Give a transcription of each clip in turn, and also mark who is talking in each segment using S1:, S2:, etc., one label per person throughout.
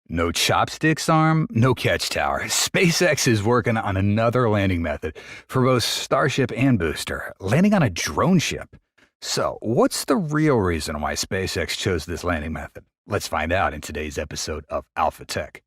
S1: No chopsticks arm, no catch tower. SpaceX is working on another landing method for both Starship and Booster, landing on a drone ship. So, what's the real reason why SpaceX chose this landing method? Let's find out in today's episode of Alpha Tech.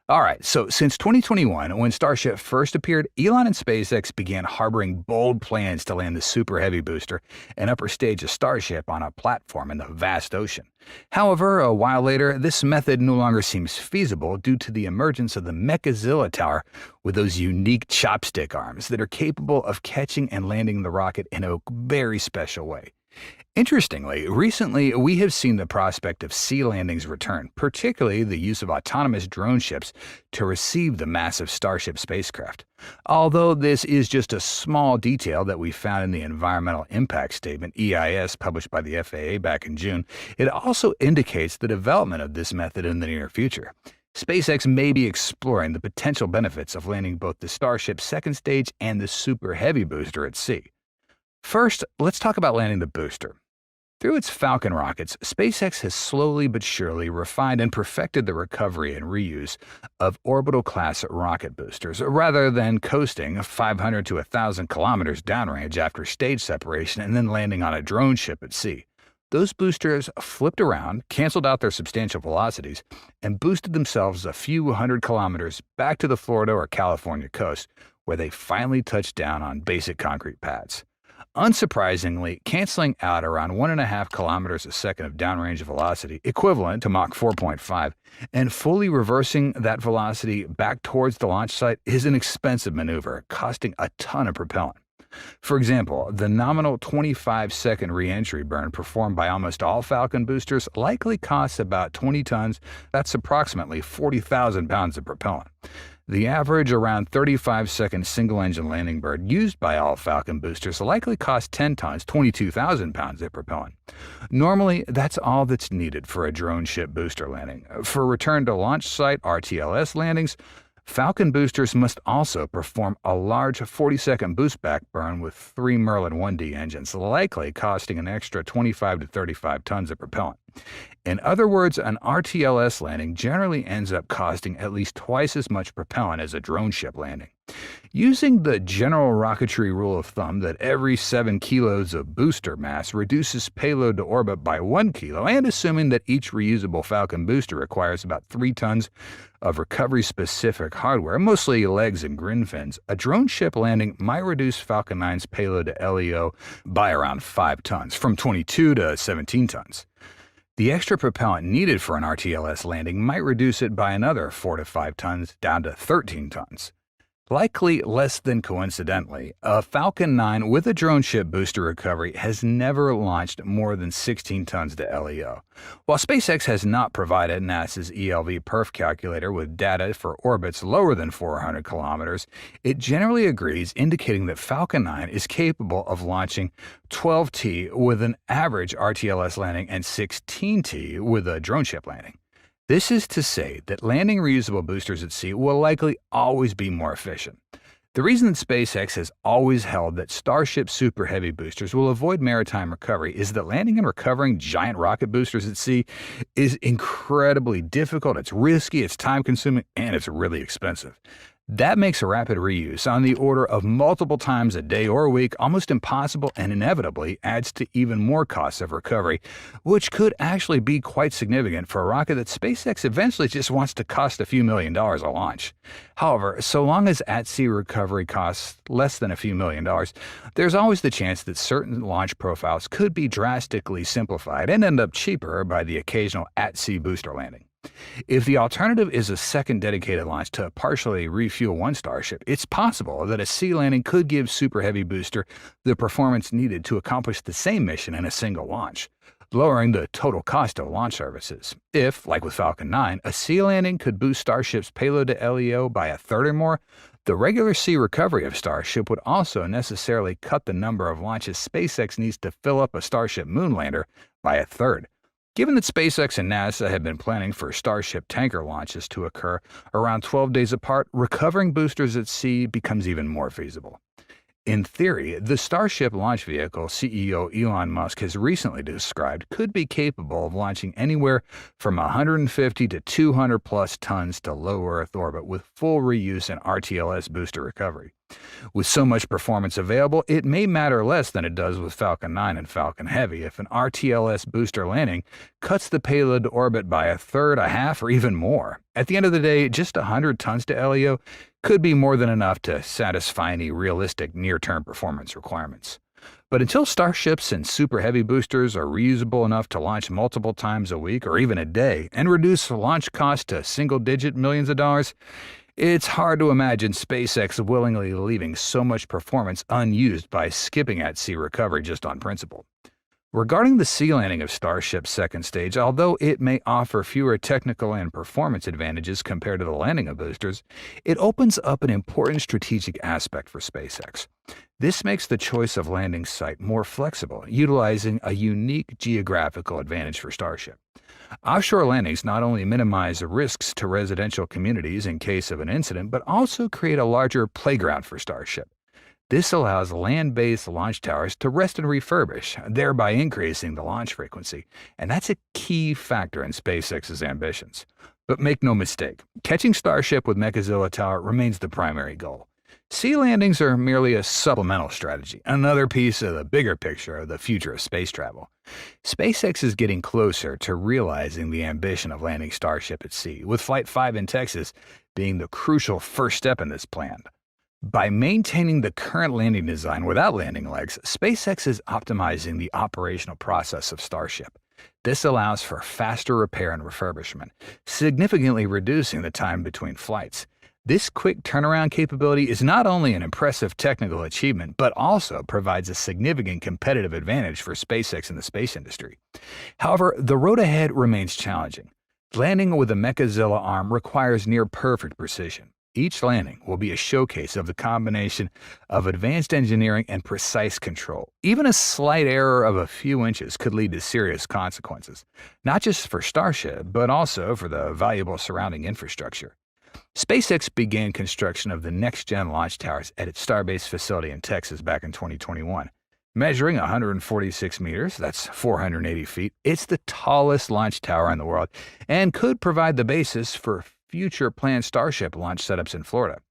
S1: All right, so since 2021, when Starship first appeared, Elon and SpaceX began harboring bold plans to land the Super Heavy booster, an upper stage of Starship, on a platform in the vast ocean. However, a while later, this method no longer seems feasible due to the emergence of the Mechazilla tower with those unique chopstick arms that are capable of catching and landing the rocket in a very special way. Interestingly, recently we have seen the prospect of sea landings return, particularly the use of autonomous drone ships to receive the massive Starship spacecraft. Although this is just a small detail that we found in the Environmental Impact Statement (EIS) published by the FAA back in June, it also indicates the development of this method in the near future. SpaceX may be exploring the potential benefits of landing both the Starship second stage and the Super Heavy booster at sea. First, let's talk about landing the booster. Through its Falcon rockets, SpaceX has slowly but surely refined and perfected the recovery and reuse of orbital-class rocket boosters, rather than coasting 500 to 1,000 kilometers downrange after stage separation and then landing on a drone ship at sea. Those boosters flipped around, canceled out their substantial velocities, and boosted themselves a few hundred kilometers back to the Florida or California coast, where they finally touched down on basic concrete pads. Unsurprisingly, canceling out around 1.5 kilometers a second of downrange velocity, equivalent to Mach 4.5, and fully reversing that velocity back towards the launch site is an expensive maneuver, costing a ton of propellant. For example, the nominal 25-second re-entry burn performed by almost all Falcon boosters likely costs about 20 tons. That's approximately 40,000 pounds of propellant. The average around 35-second single-engine landing burn used by all Falcon boosters likely costs 10 tons, 22,000 pounds of propellant. Normally, that's all that's needed for a drone ship booster landing. For return to launch site (RTLS) landings, Falcon boosters must also perform a large 40-second boost back burn with 3 Merlin 1D engines, likely costing an extra 25 to 35 tons of propellant. In other words, an RTLS landing generally ends up costing at least twice as much propellant as a drone ship landing. Using the general rocketry rule of thumb that every 7 kilos of booster mass reduces payload to orbit by 1 kilo, and assuming that each reusable Falcon booster requires about 3 tons of recovery-specific hardware, mostly legs and grin fins, a drone ship landing might reduce Falcon 9's payload to LEO by around 5 tons, from 22 to 17 tons. The extra propellant needed for an RTLS landing might reduce it by another 4 to 5 tons down to 13 tons. Likely less than coincidentally, a Falcon 9 with a drone ship booster recovery has never launched more than 16 tons to LEO. While SpaceX has not provided NASA's ELV perf calculator with data for orbits lower than 400 kilometers, it generally agrees, indicating that Falcon 9 is capable of launching 12T with an average RTLS landing and 16T with a drone ship landing. This is to say that landing reusable boosters at sea will likely always be more efficient. The reason that SpaceX has always held that Starship Super Heavy boosters will avoid maritime recovery is that landing and recovering giant rocket boosters at sea is incredibly difficult, it's risky, it's time-consuming, and it's really expensive. That makes a rapid reuse on the order of multiple times a day or a week almost impossible, and inevitably adds to even more costs of recovery, which could actually be quite significant for a rocket that SpaceX eventually just wants to cost a few $1,000,000 a launch. However, so long as at-sea recovery costs less than a few $1,000,000, there's always the chance that certain launch profiles could be drastically simplified and end up cheaper by the occasional at-sea booster landing. If the alternative is a second dedicated launch to partially refuel one Starship, it's possible that a sea landing could give Super Heavy booster the performance needed to accomplish the same mission in a single launch, lowering the total cost of launch services. If, like with Falcon 9, a sea landing could boost Starship's payload to LEO by a third or more, the regular sea recovery of Starship would also necessarily cut the number of launches SpaceX needs to fill up a Starship moonlander by a third. Given that SpaceX and NASA have been planning for Starship tanker launches to occur around 12 days apart, recovering boosters at sea becomes even more feasible. In theory, the Starship launch vehicle CEO Elon Musk has recently described could be capable of launching anywhere from 150 to 200 plus tons to low Earth orbit with full reuse and RTLS booster recovery. With so much performance available, it may matter less than it does with Falcon 9 and Falcon Heavy if an RTLS booster landing cuts the payload to orbit by a third, a half, or even more. At the end of the day, just 100 tons to LEO could be more than enough to satisfy any realistic near-term performance requirements. But until Starships and Super Heavy boosters are reusable enough to launch multiple times a week or even a day and reduce launch costs to single-digit millions of dollars, it's hard to imagine SpaceX willingly leaving so much performance unused by skipping at-sea recovery just on principle. Regarding the sea landing of Starship's second stage, although it may offer fewer technical and performance advantages compared to the landing of boosters, it opens up an important strategic aspect for SpaceX. This makes the choice of landing site more flexible, utilizing a unique geographical advantage for Starship. Offshore landings not only minimize risks to residential communities in case of an incident, but also create a larger playground for Starship. This allows land-based launch towers to rest and refurbish, thereby increasing the launch frequency, and that's a key factor in SpaceX's ambitions. But make no mistake, catching Starship with Mechazilla Tower remains the primary goal. Sea landings are merely a supplemental strategy, another piece of the bigger picture of the future of space travel. SpaceX is getting closer to realizing the ambition of landing Starship at sea, with Flight 5 in Texas being the crucial first step in this plan. By maintaining the current landing design without landing legs, SpaceX is optimizing the operational process of Starship. This allows for faster repair and refurbishment, significantly reducing the time between flights. This quick turnaround capability is not only an impressive technical achievement, but also provides a significant competitive advantage for SpaceX in the space industry. However, the road ahead remains challenging. Landing with a Mechazilla arm requires near-perfect precision. Each landing will be a showcase of the combination of advanced engineering and precise control. Even a slight error of a few inches could lead to serious consequences, not just for Starship, but also for the valuable surrounding infrastructure. SpaceX began construction of the next-gen launch towers at its Starbase facility in Texas back in 2021. Measuring 146 meters, that's 480 feet, it's the tallest launch tower in the world and could provide the basis for future planned Starship launch setups in Florida.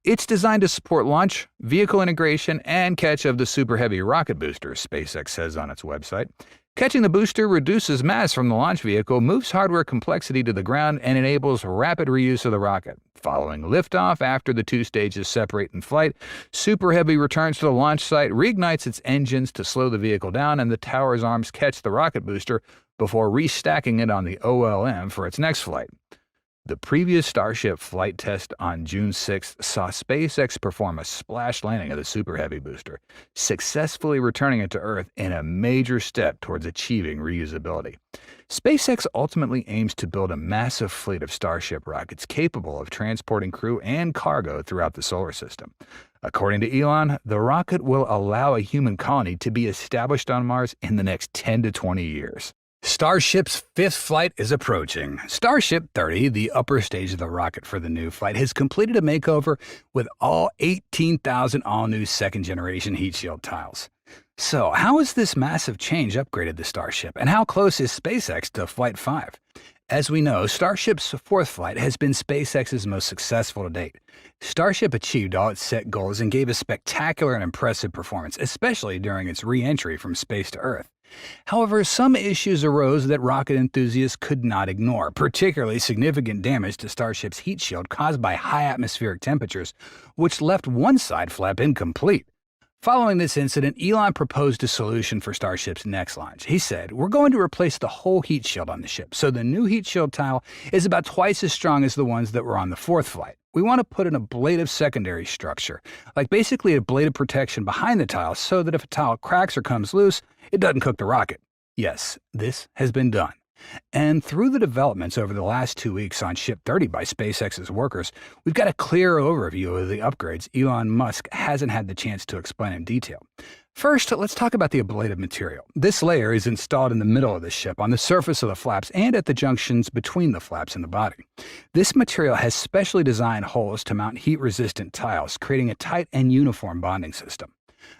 S1: It's designed to support launch, vehicle integration, and catch of the Super Heavy rocket boosters, SpaceX says on its website. Catching the booster reduces mass from the launch vehicle, moves hardware complexity to the ground, and enables rapid reuse of the rocket. Following liftoff, after the two stages separate in flight, Super Heavy returns to the launch site, reignites its engines to slow the vehicle down, and the tower's arms catch the rocket booster before restacking it on the OLM for its next flight. The previous Starship flight test on June 6th saw SpaceX perform a splash landing of the Super Heavy booster, successfully returning it to Earth in a major step towards achieving reusability. SpaceX ultimately aims to build a massive fleet of Starship rockets capable of transporting crew and cargo throughout the solar system. According to Elon, the rocket will allow a human colony to be established on Mars in the next 10 to 20 years. Starship's fifth flight is approaching. Starship 30, the upper stage of the rocket for the new flight, has completed a makeover with all 18,000 all-new second-generation heat shield tiles. So, how has this massive change upgraded the Starship, and how close is SpaceX to Flight 5? As we know, Starship's fourth flight has been SpaceX's most successful to date. Starship achieved all its set goals and gave a spectacular and impressive performance, especially during its re-entry from space to Earth. However, some issues arose that rocket enthusiasts could not ignore, particularly significant damage to Starship's heat shield caused by high atmospheric temperatures, which left one side flap incomplete. Following this incident, Elon proposed a solution for Starship's next launch. He said, "We're going to replace the whole heat shield on the ship, so the new heat shield tile is about twice as strong as the ones that were on the fourth flight. We want to put an ablative secondary structure, like basically a ablative protection behind the tile so that if a tile cracks or comes loose, it doesn't cook the rocket." Yes, this has been done. And through the developments over the last 2 weeks on Ship 30 by SpaceX's workers, we've got a clear overview of the upgrades Elon Musk hasn't had the chance to explain in detail. First, let's talk about the ablative material. This layer is installed in the middle of the ship, on the surface of the flaps, and at the junctions between the flaps and the body. This material has specially designed holes to mount heat-resistant tiles, creating a tight and uniform bonding system.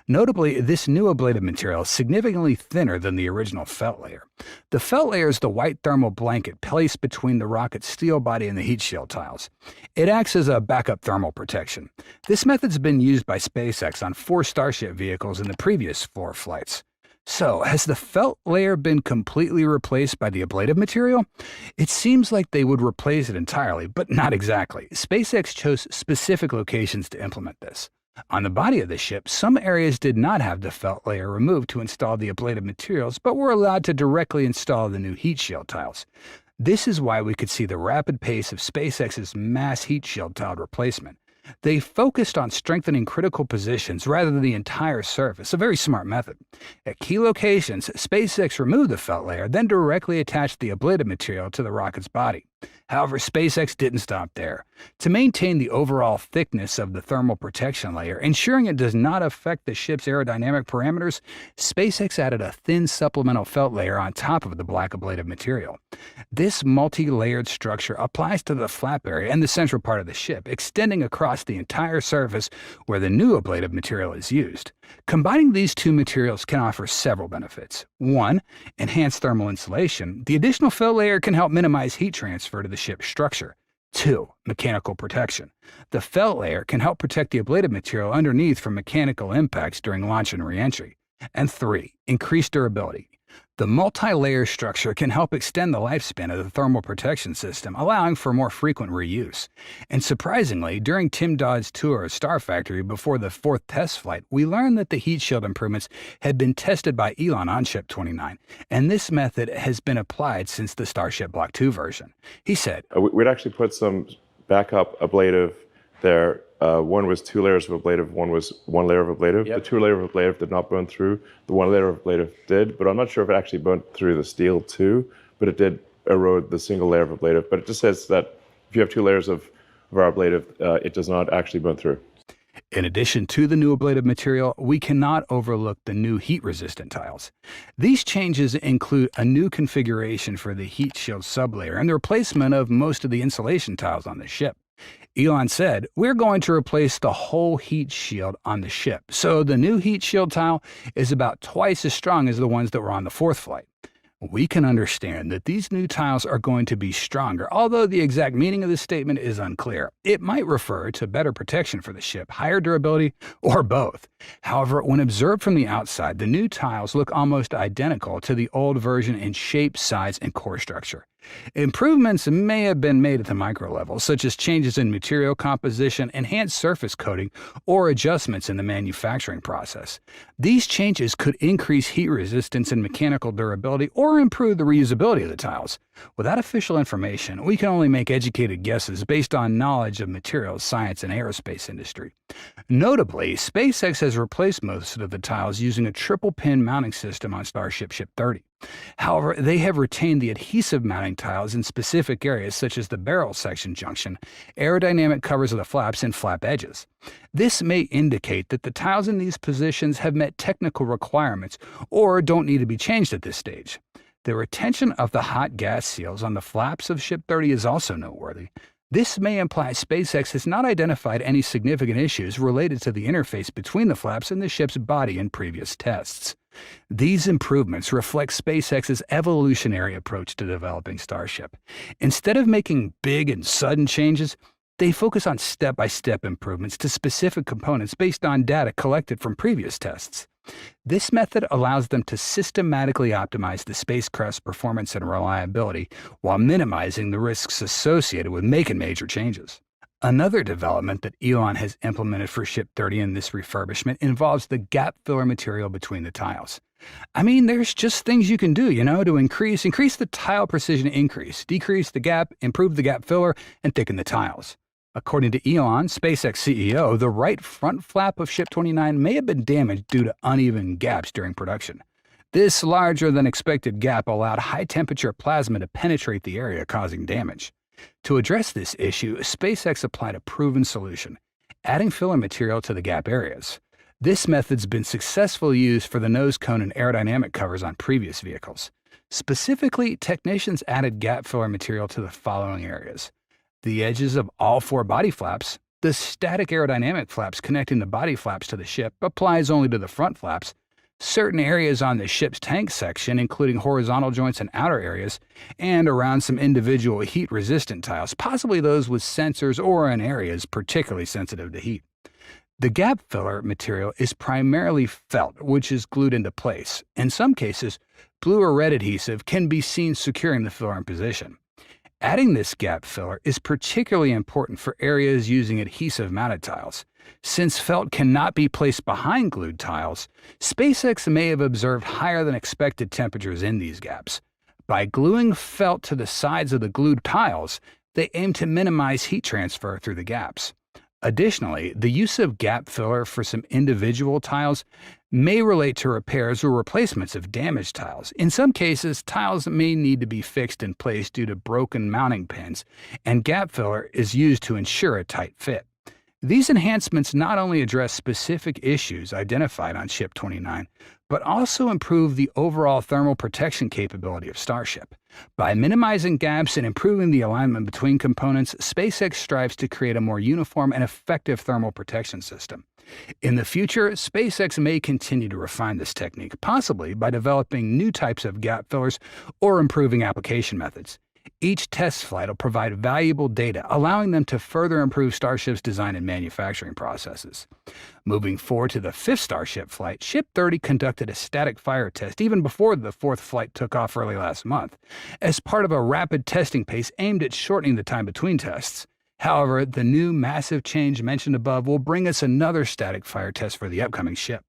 S1: Notably, this new ablative material is significantly thinner than the original felt layer. The felt layer is the white thermal blanket placed between the rocket's steel body and the heat shield tiles. It acts as a backup thermal protection. This method's been used by SpaceX on 4 Starship vehicles in the previous 4 flights. So, has the felt layer been completely replaced by the ablative material? It seems like they would replace it entirely, but not exactly. SpaceX chose specific locations to implement this. On the body of the ship, some areas did not have the felt layer removed to install the ablative materials, but were allowed to directly install the new heat shield tiles. This is why we could see the rapid pace of SpaceX's mass heat shield tile replacement. They focused on strengthening critical positions rather than the entire surface, a very smart method. At key locations, SpaceX removed the felt layer, then directly attached the ablative material to the rocket's body. However, SpaceX didn't stop there. To maintain the overall thickness of the thermal protection layer, ensuring it does not affect the ship's aerodynamic parameters, SpaceX added a thin supplemental felt layer on top of the black ablative material. This multi-layered structure applies to the flap area and the central part of the ship, extending across the entire surface where the new ablative material is used. Combining these two materials can offer several benefits. 1. Enhanced thermal insulation. The additional felt layer can help minimize heat transfer to the ship's structure. 2. Mechanical protection. The felt layer can help protect the ablative material underneath from mechanical impacts during launch and re-entry. And 3. Increased durability. The multi-layer structure can help extend the lifespan of the thermal protection system, allowing for more frequent reuse. And surprisingly, during Tim Dodd's tour of Star Factory before the 4th test flight, we learned that the heat shield improvements had been tested by Elon on Ship 29, and this method has been applied since the Starship Block 2 version. He said,
S2: We'd actually put some backup ablative there. One was 2 layers of ablative, one was 1 layer of ablative.
S3: Yep.
S2: The 2 layer of ablative did not burn through. The 1 layer of ablative did, but I'm not sure if it actually burnt through the steel too, but it did erode the single layer of ablative. But it just says that if you have 2 layers of our ablative, it does not actually burn through.
S1: In addition to the new ablative material, we cannot overlook the new heat-resistant tiles. These changes include a new configuration for the heat shield sublayer and the replacement of most of the insulation tiles on the ship. Elon said, "We're going to replace the whole heat shield on the ship, so the new heat shield tile is about twice as strong as the ones that were on the 4th flight." We can understand that these new tiles are going to be stronger, although the exact meaning of this statement is unclear. It might refer to better protection for the ship, higher durability, or both. However, when observed from the outside, the new tiles look almost identical to the old version in shape, size, and core structure. Improvements may have been made at the micro level, such as changes in material composition, enhanced surface coating, or adjustments in the manufacturing process. These changes could increase heat resistance and mechanical durability or improve the reusability of the tiles. Without official information, we can only make educated guesses based on knowledge of materials, science, and aerospace industry. Notably, SpaceX has replaced most of the tiles using a triple-pin mounting system on Starship Ship 30. However, they have retained the adhesive mounting tiles in specific areas such as the barrel section junction, aerodynamic covers of the flaps, and flap edges. This may indicate that the tiles in these positions have met technical requirements or don't need to be changed at this stage. The retention of the hot gas seals on the flaps of Ship 30 is also noteworthy. This may imply SpaceX has not identified any significant issues related to the interface between the flaps and the ship's body in previous tests. These improvements reflect SpaceX's evolutionary approach to developing Starship. Instead of making big and sudden changes, they focus on step-by-step improvements to specific components based on data collected from previous tests. This method allows them to systematically optimize the spacecraft's performance and reliability while minimizing the risks associated with making major changes. Another development that Elon has implemented for Ship 30 in this refurbishment involves the gap filler material between the tiles. I mean, there's just things you can do, to increase the tile precision decrease the gap, improve the gap filler, and thicken the tiles. According to Elon, SpaceX CEO, the right front flap of Ship 29 may have been damaged due to uneven gaps during production. This larger than expected gap allowed high-temperature plasma to penetrate the area, causing damage. To address this issue, SpaceX applied a proven solution, adding filler material to the gap areas. This method's been successfully used for the nose cone and aerodynamic covers on previous vehicles. Specifically, technicians added gap filler material to the following areas: the edges of all 4 body flaps. The static aerodynamic flaps connecting the body flaps to the ship applies only to the front flaps. Certain areas on the ship's tank section, including horizontal joints and outer areas, and around some individual heat-resistant tiles, possibly those with sensors or in areas particularly sensitive to heat. The gap filler material is primarily felt, which is glued into place. In some cases, blue or red adhesive can be seen securing the filler in position. Adding this gap filler is particularly important for areas using adhesive-mounted tiles. Since felt cannot be placed behind glued tiles, SpaceX may have observed higher than expected temperatures in these gaps. By gluing felt to the sides of the glued tiles, they aim to minimize heat transfer through the gaps. Additionally, the use of gap filler for some individual tiles may relate to repairs or replacements of damaged tiles. In some cases, tiles may need to be fixed in place due to broken mounting pins, and gap filler is used to ensure a tight fit. These enhancements not only address specific issues identified on Ship 29, but also improve the overall thermal protection capability of Starship. By minimizing gaps and improving the alignment between components, SpaceX strives to create a more uniform and effective thermal protection system. In the future, SpaceX may continue to refine this technique, possibly by developing new types of gap fillers or improving application methods. Each test flight will provide valuable data, allowing them to further improve Starship's design and manufacturing processes. Moving forward to the 5th Starship flight, Ship 30 conducted a static fire test even before the 4th flight took off early last month, as part of a rapid testing pace aimed at shortening the time between tests. However, the new massive change mentioned above will bring us another static fire test for the upcoming ship.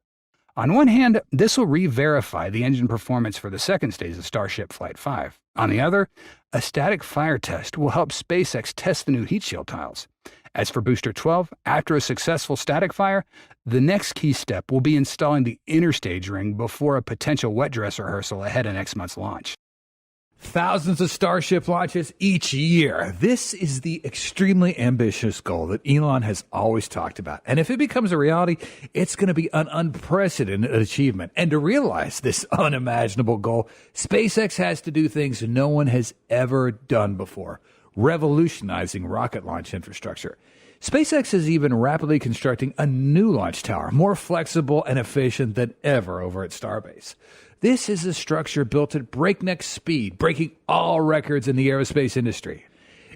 S1: On one hand, this will re-verify the engine performance for the 2nd stage of Starship Flight 5. On the other, a static fire test will help SpaceX test the new heat shield tiles. As for Booster 12, after a successful static fire, the next key step will be installing the interstage ring before a potential wet dress rehearsal ahead of next month's launch.
S3: Thousands of Starship launches each year. This is the extremely ambitious goal that Elon has always talked about. And if it becomes a reality, it's going to be an unprecedented achievement. And to realize this unimaginable goal, SpaceX has to do things no one has ever done before, revolutionizing rocket launch infrastructure. SpaceX is even rapidly constructing a new launch tower, more flexible and efficient than ever over at Starbase. This is a structure built at breakneck speed, breaking all records in the aerospace industry.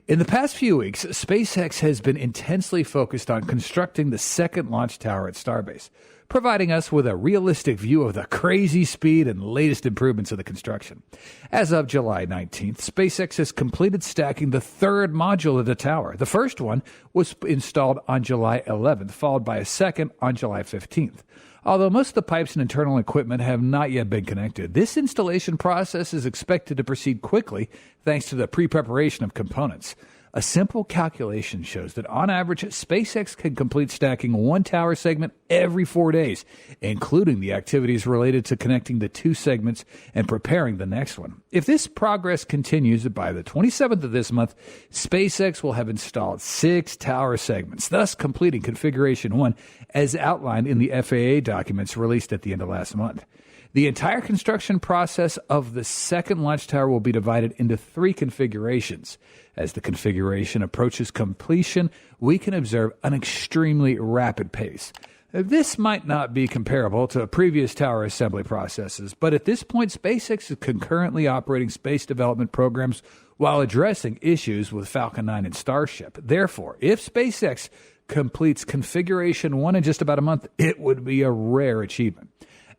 S3: In the past few weeks, SpaceX has been intensely focused on constructing the 2nd launch tower at Starbase, providing us with a realistic view of the crazy speed and latest improvements of the construction. As of July 19th, SpaceX has completed stacking the 3rd module of the tower. The first one was installed on July 11th, followed by a second on July 15th. Although most of the pipes and internal equipment have not yet been connected, this installation process is expected to proceed quickly thanks to the pre-preparation of components. A simple calculation shows that on average, SpaceX can complete stacking one tower segment every 4 days, including the activities related to connecting the 2 segments and preparing the next one. If this progress continues, by the 27th of this month, SpaceX will have installed 6 tower segments, thus completing Configuration 1 as outlined in the FAA documents released at the end of last month. The entire construction process of the 2nd launch tower will be divided into 3 configurations. As the configuration approaches completion, we can observe an extremely rapid pace. This might not be comparable to previous tower assembly processes, but at this point, SpaceX is concurrently operating space development programs while addressing issues with Falcon 9 and Starship. Therefore, if SpaceX completes Configuration 1 in just about a month, it would be a rare achievement.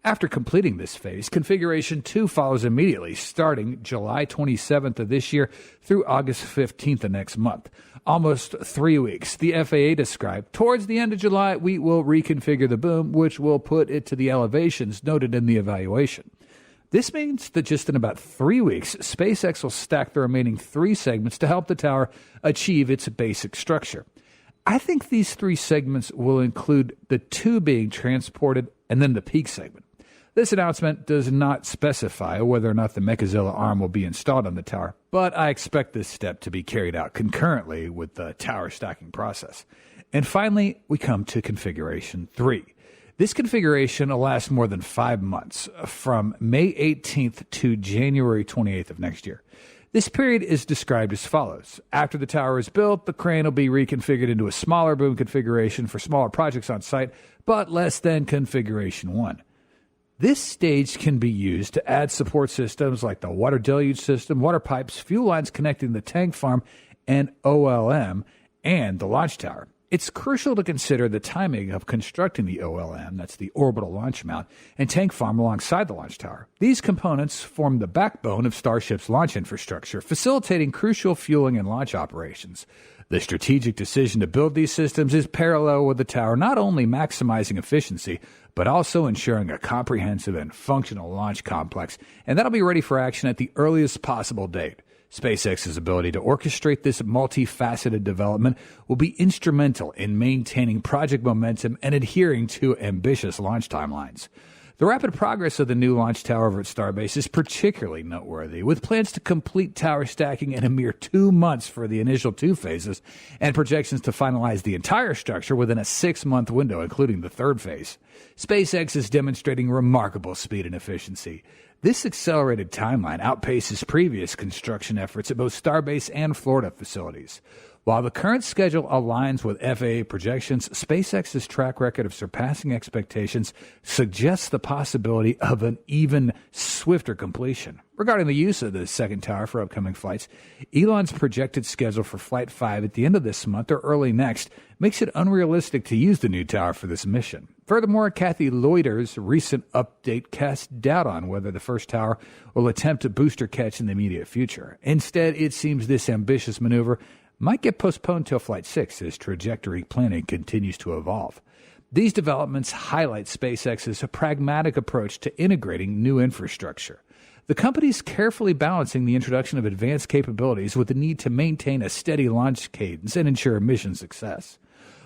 S3: After completing this phase, Configuration 2 follows immediately, starting July 27th of this year through August 15th of next month. Almost 3 weeks. The FAA described, towards the end of July, we will reconfigure the boom, which will put it to the elevations noted in the evaluation. This means that just in about 3 weeks, SpaceX will stack the remaining 3 segments to help the tower achieve its basic structure. I think these 3 segments will include the 2 being transported and then the peak segment. This announcement does not specify whether or not the Mechazilla arm will be installed on the tower, but I expect this step to be carried out concurrently with the tower stacking process. And finally, we come to Configuration 3. This configuration will last more than 5 months, from May 18th to January 28th of next year. This period is described as follows. After the tower is built, the crane will be reconfigured into a smaller boom configuration for smaller projects on site, but less than Configuration 1. This stage can be used to add support systems like the water deluge system, water pipes, fuel lines connecting the tank farm and OLM, and the launch tower. It's crucial to consider the timing of constructing the OLM, that's the orbital launch mount, and tank farm alongside the launch tower. These components form the backbone of Starship's launch infrastructure, facilitating crucial fueling and launch operations. The strategic decision to build these systems is parallel with the tower not only maximizing efficiency, but also ensuring a comprehensive and functional launch complex, and that'll be ready for action at the earliest possible date. SpaceX's ability to orchestrate this multifaceted development will be instrumental in maintaining project momentum and adhering to ambitious launch timelines. The rapid progress of the new launch tower over at Starbase is particularly noteworthy, with plans to complete tower stacking in a mere 2 months for the initial 2 phases, and projections to finalize the entire structure within a 6-month window, including the 3rd phase. SpaceX is demonstrating remarkable speed and efficiency. This accelerated timeline outpaces previous construction efforts at both Starbase and Florida facilities. While the current schedule aligns with FAA projections, SpaceX's track record of surpassing expectations suggests the possibility of an even swifter completion. Regarding the use of the second tower for upcoming flights, Elon's projected schedule for Flight 5 at the end of this month or early next makes it unrealistic to use the new tower for this mission. Furthermore, Kathy Loiter's recent update casts doubt on whether the first tower will attempt a booster catch in the immediate future. Instead, it seems this ambitious maneuver might get postponed till Flight 6 as trajectory planning continues to evolve. These developments highlight SpaceX's pragmatic approach to integrating new infrastructure. The company is carefully balancing the introduction of advanced capabilities with the need to maintain a steady launch cadence and ensure mission success.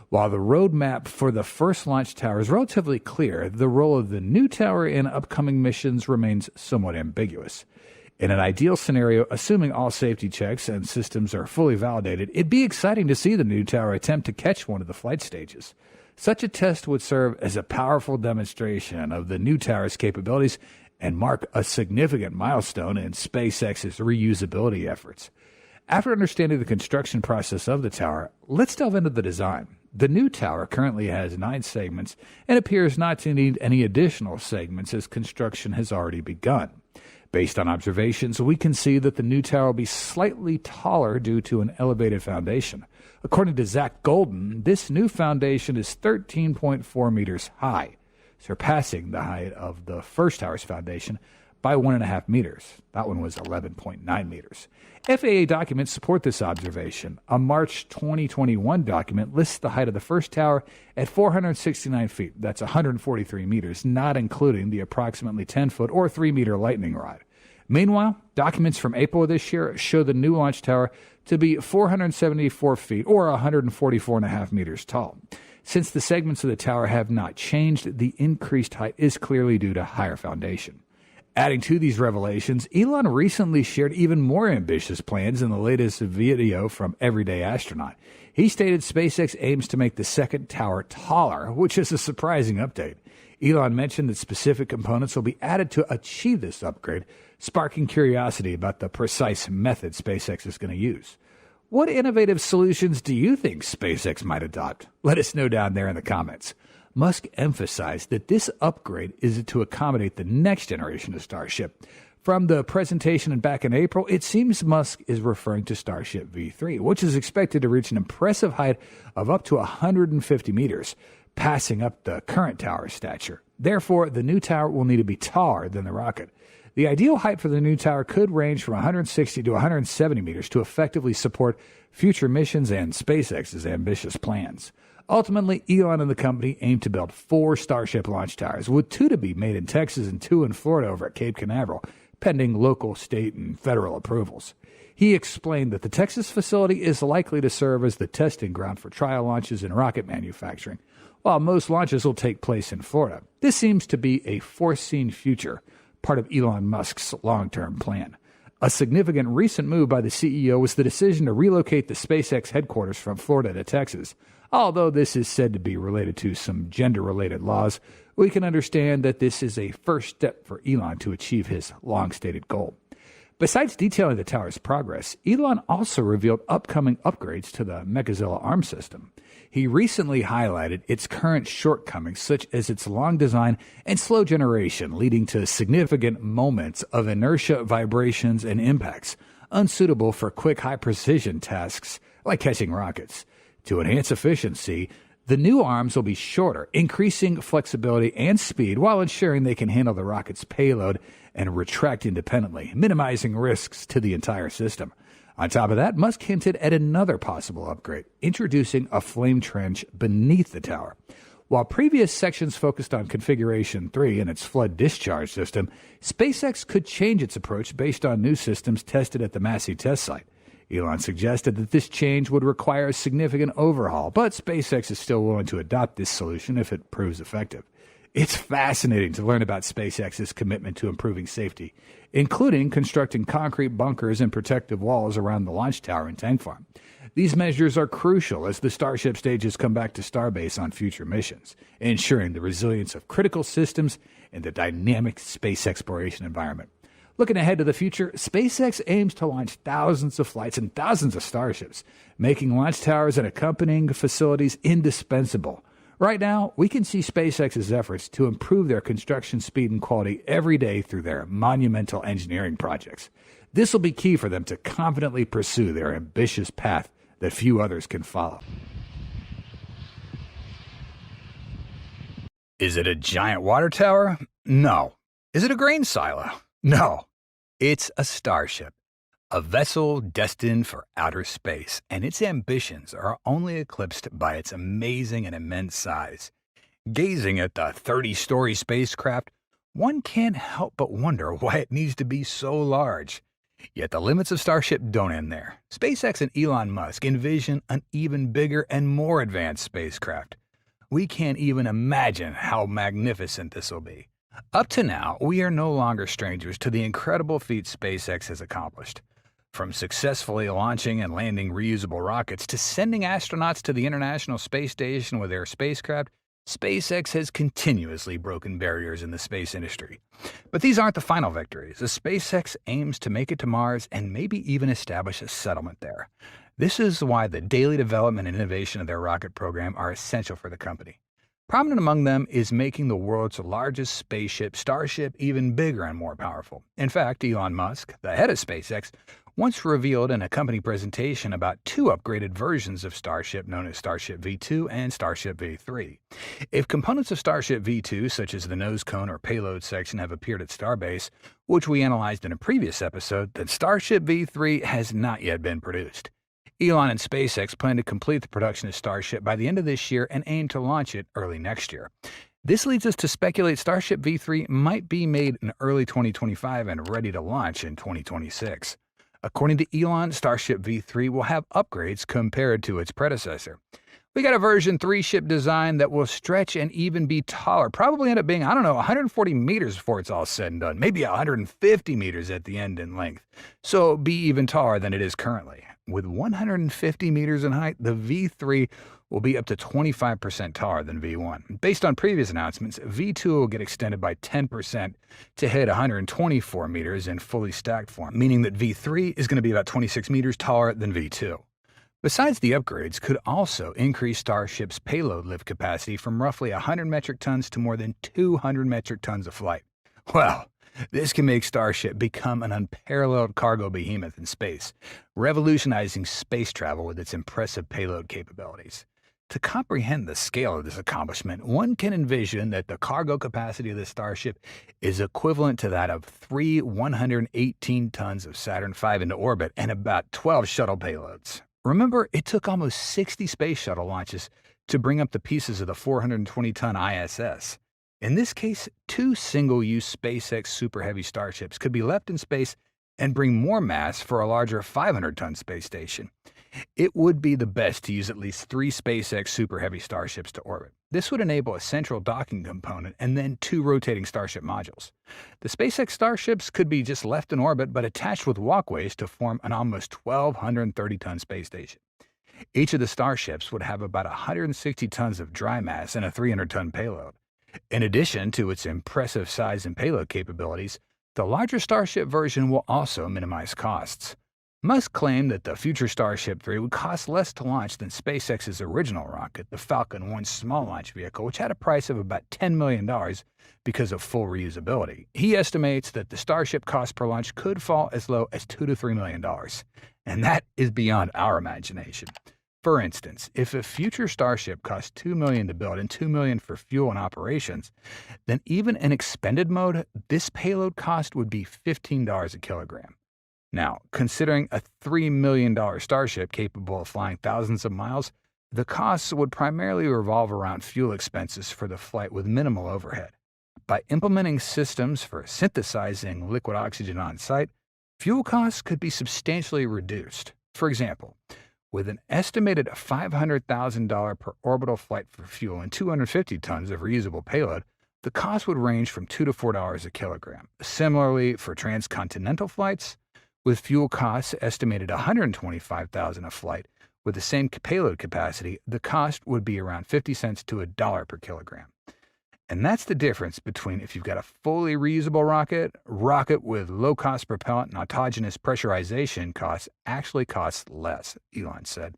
S3: While the roadmap for the first launch tower is relatively clear, the role of the new tower in upcoming missions remains somewhat ambiguous. In an ideal scenario, assuming all safety checks and systems are fully validated, it'd be exciting to see the new tower attempt to catch one of the flight stages. Such a test would serve as a powerful demonstration of the new tower's capabilities and mark a significant milestone in SpaceX's reusability efforts. After understanding the construction process of the tower, let's delve into the design. The new tower currently has 9 segments and appears not to need any additional segments as construction has already begun. Based on observations, we can see that the new tower will be slightly taller due to an elevated foundation. According to Zach Golden, this new foundation is 13.4 meters high, surpassing the height of the first tower's foundation by 1.5 meters. That one was 11.9 meters. FAA documents support this observation. A March 2021 document lists the height of the first tower at 469 feet. That's 143 meters, not including the approximately 10-foot or 3-meter lightning rod. Meanwhile, documents from April of this year show the new launch tower to be 474 feet or 144.5 meters tall. Since the segments of the tower have not changed, the increased height is clearly due to higher foundation. Adding to these revelations, Elon recently shared even more ambitious plans in the latest video from Everyday Astronaut. He stated SpaceX aims to make the second tower taller, which is a surprising update. Elon mentioned that specific components will be added to achieve this upgrade, sparking curiosity about the precise method SpaceX is going to use. What innovative solutions do you think SpaceX might adopt? Let us know down there in the comments. Musk emphasized that this upgrade is to accommodate the next generation of Starship. From the presentation back in April, it seems Musk is referring to Starship V2, which is expected to reach an impressive height of up to 150 meters, passing up the current tower's stature. Therefore, the new tower will need to be taller than the rocket. The ideal height for the new tower could range from 160 to 170 meters to effectively support future missions and SpaceX's ambitious plans. Ultimately, Elon and the company aim to build 4 Starship launch towers, with 2 to be made in Texas and 2 in Florida over at Cape Canaveral, pending local, state, and federal approvals. He explained that the Texas facility is likely to serve as the testing ground for trial launches in rocket manufacturing, while most launches will take place in Florida. This seems to be a foreseen future, part of Elon Musk's long-term plan. A significant recent move by the CEO was the decision to relocate the SpaceX headquarters from Florida to Texas. Although this is said to be related to some gender-related laws, we can understand that this is a first step for Elon to achieve his long-stated goal. Besides detailing the tower's progress, Elon also revealed upcoming upgrades to the Mechazilla arm system. He recently highlighted its current shortcomings, such as its long design and slow generation, leading to significant moments of inertia, vibrations, and impacts, unsuitable for quick, high-precision tasks like catching rockets. To enhance efficiency, the new arms will be shorter, increasing flexibility and speed while ensuring they can handle the rocket's payload and retract independently, minimizing risks to the entire system. On top of that, Musk hinted at another possible upgrade, introducing a flame trench beneath the tower. While previous sections focused on Configuration 3 and its flood discharge system, SpaceX could change its approach based on new systems tested at the Massey test site. Elon suggested that this change would require a significant overhaul, but SpaceX is still willing to adopt this solution if it proves effective. It's fascinating to learn about SpaceX's commitment to improving safety, including constructing concrete bunkers and protective walls around the launch tower and tank farm. These measures are crucial as the Starship stages come back to Starbase on future missions, ensuring the resilience of critical systems in the dynamic space exploration environment. Looking ahead to the future, SpaceX aims to launch thousands of flights and thousands of Starships, making launch towers and accompanying facilities indispensable. Right now, we can see SpaceX's efforts to improve their construction speed and quality every day through their monumental engineering projects. This will be key for them to confidently pursue their ambitious path that few others can follow.
S1: Is it a giant water tower? No. Is it a grain silo? No. It's a Starship, a vessel destined for outer space, and its ambitions are only eclipsed by its amazing and immense size. Gazing at the 30-story spacecraft, one can't help but wonder why it needs to be so large. Yet the limits of Starship don't end there. SpaceX and Elon Musk envision an even bigger and more advanced spacecraft. We can't even imagine how magnificent this will be. Up to now, we are no longer strangers to the incredible feats SpaceX has accomplished. From successfully launching and landing reusable rockets to sending astronauts to the International Space Station with their spacecraft, SpaceX has continuously broken barriers in the space industry. But these aren't the final victories, as SpaceX aims to make it to Mars and maybe even establish a settlement there. This is why the daily development and innovation of their rocket program are essential for the company. Prominent among them is making the world's largest spaceship, Starship, even bigger and more powerful. In fact, Elon Musk, the head of SpaceX, once revealed in a company presentation about two upgraded versions of Starship known as Starship V2 and Starship V3. If components of Starship V2, such as the nose cone or payload section, have appeared at Starbase, which we analyzed in a previous episode, then Starship V3 has not yet been produced. Elon and SpaceX plan to complete the production of Starship by the end of this year and aim to launch it early next year. This leads us to speculate Starship V3 might be made in early 2025 and ready to launch in 2026. According to Elon, Starship V3 will have upgrades compared to its predecessor. We got a version 3 ship design that will stretch and even be taller, probably end up being, 140 meters before it's all said and done, maybe 150 meters at the end in length, so be even taller than it is currently. With 150 meters in height, the V3 will be up to 25% taller than V1. Based on previous announcements, V2 will get extended by 10% to hit 124 meters in fully stacked form, meaning that V3 is going to be about 26 meters taller than V2. Besides, the upgrades could also increase Starship's payload lift capacity from roughly 100 metric tons to more than 200 metric tons of flight. Well, this can make Starship become an unparalleled cargo behemoth in space, revolutionizing space travel with its impressive payload capabilities. To comprehend the scale of this accomplishment, one can envision that the cargo capacity of the Starship is equivalent to that of 3 118 tons of Saturn V into orbit and about 12 shuttle payloads. Remember, it took almost 60 space shuttle launches to bring up the pieces of the 420-ton ISS. In this case, 2 single-use SpaceX Super Heavy Starships could be left in space and bring more mass for a larger 500-ton space station. It would be the best to use at least 3 SpaceX Super Heavy Starships to orbit. This would enable a central docking component and then 2 rotating Starship modules. The SpaceX Starships could be just left in orbit but attached with walkways to form an almost 1,230-ton space station. Each of the Starships would have about 160 tons of dry mass and a 300-ton payload. In addition to its impressive size and payload capabilities, the larger Starship version will also minimize costs. Musk claimed that the future Starship 3 would cost less to launch than SpaceX's original rocket, the Falcon 1 small launch vehicle, which had a price of about $10 million because of full reusability. He estimates that the Starship cost per launch could fall as low as $2 to $3 million. And that is beyond our imagination. For instance, if a future Starship costs $2 million to build and $2 million for fuel and operations, then even in expended mode, this payload cost would be $15 a kilogram. Now, considering a $3 million Starship capable of flying thousands of miles, the costs would primarily revolve around fuel expenses for the flight with minimal overhead. By implementing systems for synthesizing liquid oxygen on site, fuel costs could be substantially reduced. For example, with an estimated $500,000 per orbital flight for fuel and 250 tons of reusable payload, the cost would range from $2 to $4 a kilogram. Similarly, for transcontinental flights, with fuel costs estimated $125,000 a flight, with the same payload capacity, the cost would be around 50 cents to $1 per kilogram. And that's the difference between if you've got a fully reusable rocket with low-cost propellant and autogenous pressurization costs actually costs less, Elon said.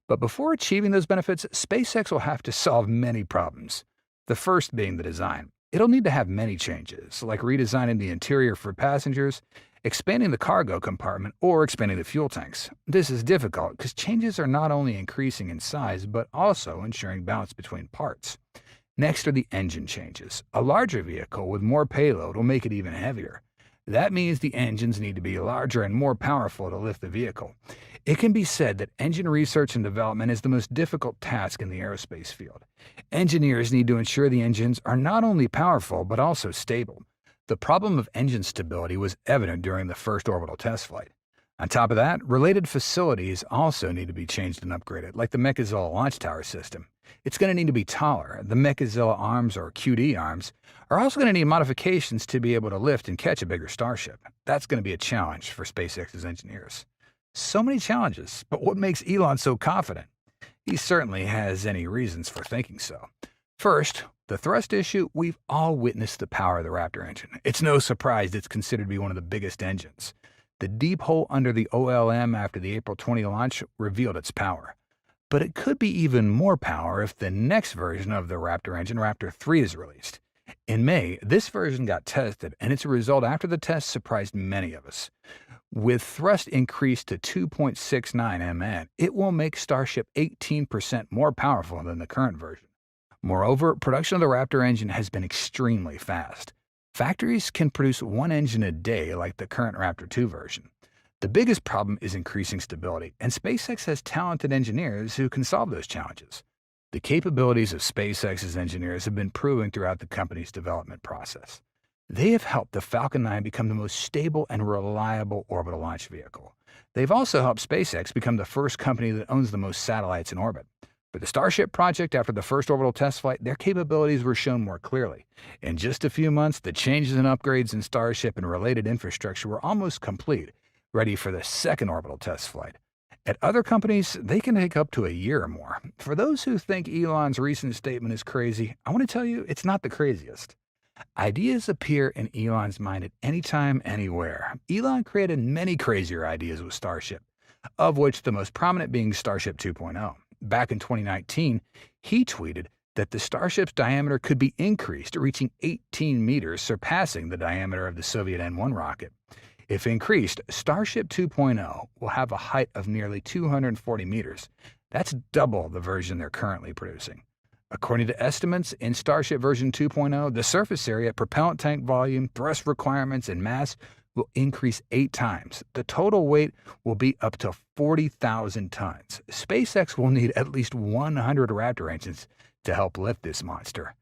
S1: But before achieving those benefits, SpaceX will have to solve many problems. The first being the design. It'll need to have many changes, like redesigning the interior for passengers, expanding the cargo compartment, or expanding the fuel tanks. This is difficult because changes are not only increasing in size, but also ensuring balance between parts. Next are the engine changes. A larger vehicle with more payload will make it even heavier. That means the engines need to be larger and more powerful to lift the vehicle. It can be said that engine research and development is the most difficult task in the aerospace field. Engineers need to ensure the engines are not only powerful, but also stable. The problem of engine stability was evident during the first orbital test flight. On top of that, related facilities also need to be changed and upgraded, like the Mechazilla launch tower system. It's going to need to be taller. The Mechazilla arms, or QD arms, are also going to need modifications to be able to lift and catch a bigger Starship. That's going to be a challenge for SpaceX's engineers. So many challenges, but what makes Elon so confident? He certainly has any reasons for thinking so. First, the thrust issue. We've all witnessed the power of the Raptor engine. It's no surprise it's considered to be one of the biggest engines. The deep hole under the OLM after the April 20 launch revealed its power. But it could be even more power if the next version of the Raptor engine, Raptor 3, is released. In May, this version got tested, and its result after the test surprised many of us. With thrust increased to 2.69 Mn, it will make Starship 18% more powerful than the current version. Moreover, production of the Raptor engine has been extremely fast. Factories can produce one engine a day like the current Raptor 2 version. The biggest problem is increasing stability, and SpaceX has talented engineers who can solve those challenges. The capabilities of SpaceX's engineers have been proven throughout the company's development process. They have helped the Falcon 9 become the most stable and reliable orbital launch vehicle. They've also helped SpaceX become the first company that owns the most satellites in orbit. For the Starship project, after the first orbital test flight, their capabilities were shown more clearly. In just a few months, the changes and upgrades in Starship and related infrastructure were almost complete, ready for the second orbital test flight. At other companies, they can take up to a year or more. For those who think Elon's recent statement is crazy, I want to tell you it's not the craziest. Ideas appear in Elon's mind at any time, anywhere. Elon created many crazier ideas with Starship, of which the most prominent being Starship 2.0. Back in 2019, he tweeted that the Starship's diameter could be increased, reaching 18 meters, surpassing the diameter of the Soviet N-1 rocket. If increased, Starship 2.0 will have a height of nearly 240 meters. That's double the version they're currently producing. According to estimates, in Starship version 2.0, the surface area, propellant tank volume, thrust requirements, and mass will increase 8 times. The total weight will be up to 40,000 tons. SpaceX will need at least 100 Raptor engines to help lift this monster.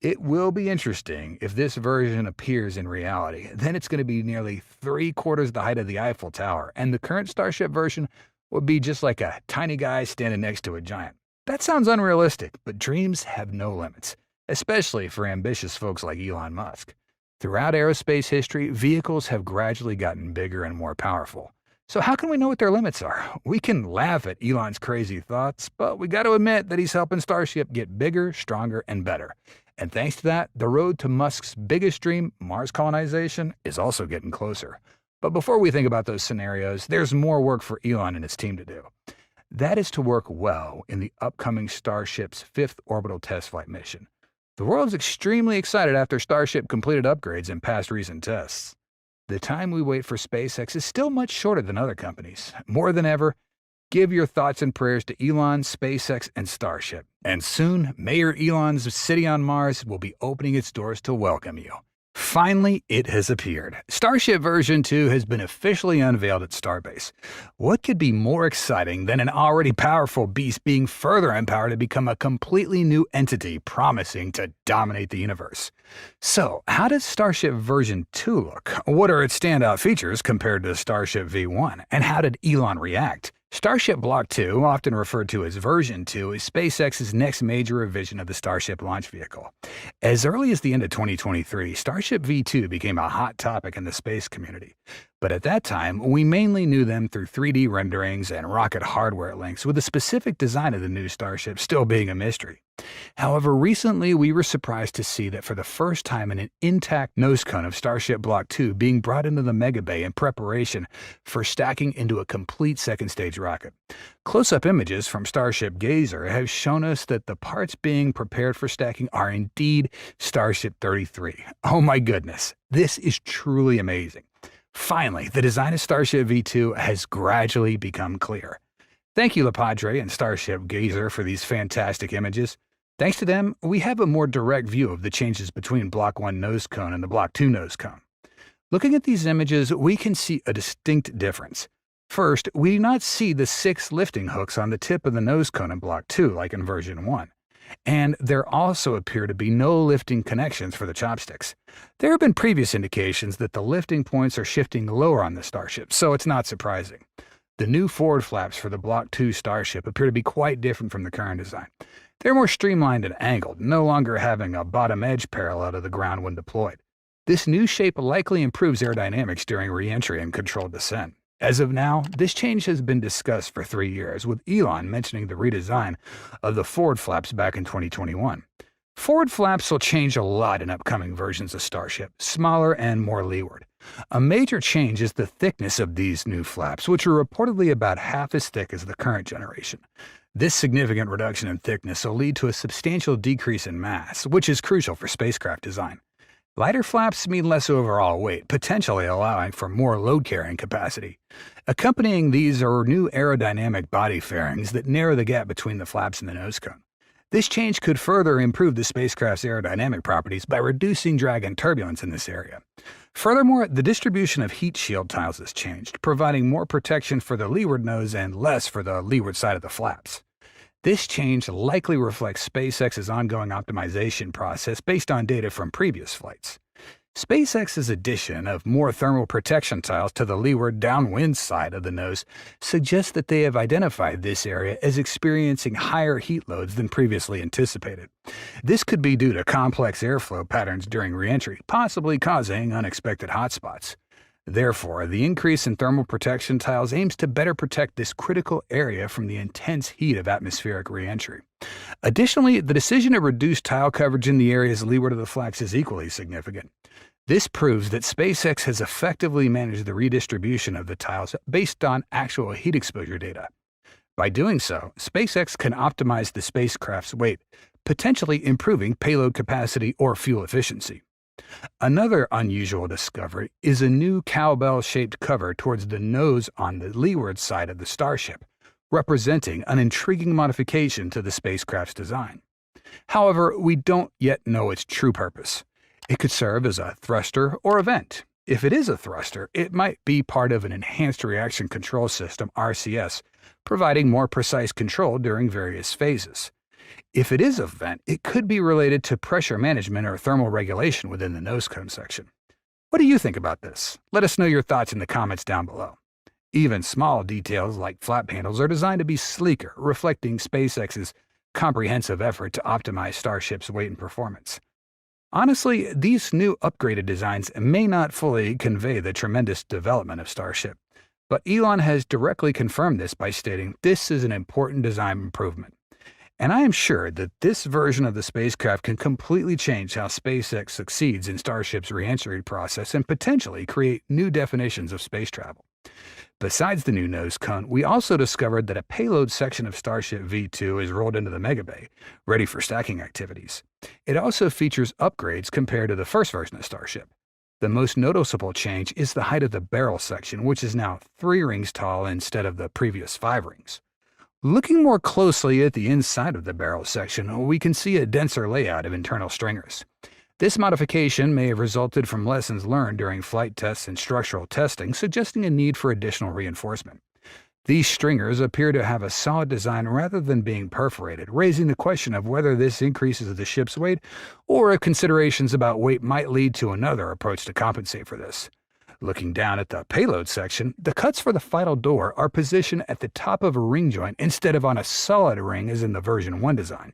S1: It will be interesting if this version appears in reality. Then it's going to be nearly 3/4 the height of the Eiffel Tower, and the current Starship version would be just like a tiny guy standing next to a giant. That sounds unrealistic, but dreams have no limits, especially for ambitious folks like Elon Musk. Throughout aerospace history, vehicles have gradually gotten bigger and more powerful. So how can we know what their limits are? We can laugh at Elon's crazy thoughts, but we got to admit that he's helping Starship get bigger, stronger, and better. And thanks to that, the road to Musk's biggest dream, Mars colonization, is also getting closer. But before we think about those scenarios, there's more work for Elon and his team to do. That is to work well in the upcoming Starship's 5th orbital test flight mission. The world's extremely excited after Starship completed upgrades and passed recent tests. The time we wait for SpaceX is still much shorter than other companies. More than ever, give your thoughts and prayers to Elon, SpaceX, and Starship. And soon, Mayor Elon's city on Mars will be opening its doors to welcome you. Finally, it has appeared. Starship version 2 has been officially unveiled at Starbase. What could be more exciting than an already powerful beast being further empowered to become a completely new entity promising to dominate the universe? So, how does Starship version 2 look? What are its standout features compared to Starship V1? And how did Elon react? Starship Block 2, often referred to as version 2, is SpaceX's next major revision of the Starship launch vehicle. As early as the end of 2023, Starship V2 became a hot topic in the space community. But at that time, we mainly knew them through 3D renderings and rocket hardware links, with the specific design of the new Starship still being a mystery. However, recently we were surprised to see that for the first time an intact nose cone of Starship Block 2 being brought into the Mega Bay in preparation for stacking into a complete second stage rocket. Close-up images from Starship Gazer have shown us that the parts being prepared for stacking are indeed Starship 33. Oh my goodness, this is truly amazing. Finally, the design of Starship V2 has gradually become clear. Thank you, LaPadre and Starship Gazer, for these fantastic images. Thanks to them, we have a more direct view of the changes between Block 1 nose cone and the Block 2 nose cone. Looking at these images, we can see a distinct difference. First, we do not see the 6 lifting hooks on the tip of the nose cone in Block 2 like in version 1. And there also appear to be no lifting connections for the chopsticks. There have been previous indications that the lifting points are shifting lower on the Starship, so it's not surprising. The new forward flaps for the Block 2 Starship appear to be quite different from the current design. They're more streamlined and angled, no longer having a bottom edge parallel to the ground when deployed. This new shape likely improves aerodynamics during re-entry and controlled descent. As of now, this change has been discussed for 3 years, with Elon mentioning the redesign of the forward flaps back in 2021. Forward flaps will change a lot in upcoming versions of Starship, smaller and more leeward. A major change is the thickness of these new flaps, which are reportedly about half as thick as the current generation. This significant reduction in thickness will lead to a substantial decrease in mass, which is crucial for spacecraft design. Lighter flaps mean less overall weight, potentially allowing for more load-carrying capacity. Accompanying these are new aerodynamic body fairings that narrow the gap between the flaps and the nose cone. This change could further improve the spacecraft's aerodynamic properties by reducing drag and turbulence in this area. Furthermore, the distribution of heat shield tiles has changed, providing more protection for the leeward nose and less for the leeward side of the flaps. This change likely reflects SpaceX's ongoing optimization process based on data from previous flights. SpaceX's addition of more thermal protection tiles to the leeward downwind side of the nose suggests that they have identified this area as experiencing higher heat loads than previously anticipated. This could be due to complex airflow patterns during re-entry, possibly causing unexpected hotspots. Therefore, the increase in thermal protection tiles aims to better protect this critical area from the intense heat of atmospheric re-entry. Additionally, the decision to reduce tile coverage in the areas leeward of the flaps is equally significant. This proves that SpaceX has effectively managed the redistribution of the tiles based on actual heat exposure data. By doing so, SpaceX can optimize the spacecraft's weight, potentially improving payload capacity or fuel efficiency. Another unusual discovery is a new cowbell-shaped cover towards the nose on the leeward side of the Starship, representing an intriguing modification to the spacecraft's design. However, we don't yet know its true purpose. It could serve as a thruster or a vent. If it is a thruster, it might be part of an Enhanced Reaction Control System, RCS, providing more precise control during various phases. If it is a vent, it could be related to pressure management or thermal regulation within the nose cone section. What do you think about this? Let us know your thoughts in the comments down below. Even small details like flap panels are designed to be sleeker, reflecting SpaceX's comprehensive effort to optimize Starship's weight and performance. Honestly, these new upgraded designs may not fully convey the tremendous development of Starship, but Elon has directly confirmed this by stating this is an important design improvement. And I am sure that this version of the spacecraft can completely change how SpaceX succeeds in Starship's re-entry process and potentially create new definitions of space travel. Besides the new nose cone, we also discovered that a payload section of Starship V2 is rolled into the megabay, ready for stacking activities. It also features upgrades compared to the first version of Starship. The most noticeable change is the height of the barrel section, which is now 3 rings tall instead of the previous 5 rings. Looking more closely at the inside of the barrel section, we can see a denser layout of internal stringers. This modification may have resulted from lessons learned during flight tests and structural testing, suggesting a need for additional reinforcement. These stringers appear to have a solid design rather than being perforated, raising the question of whether this increases the ship's weight or if considerations about weight might lead to another approach to compensate for this. Looking down at the payload section, the cuts for the final door are positioned at the top of a ring joint instead of on a solid ring as in the version 1 design.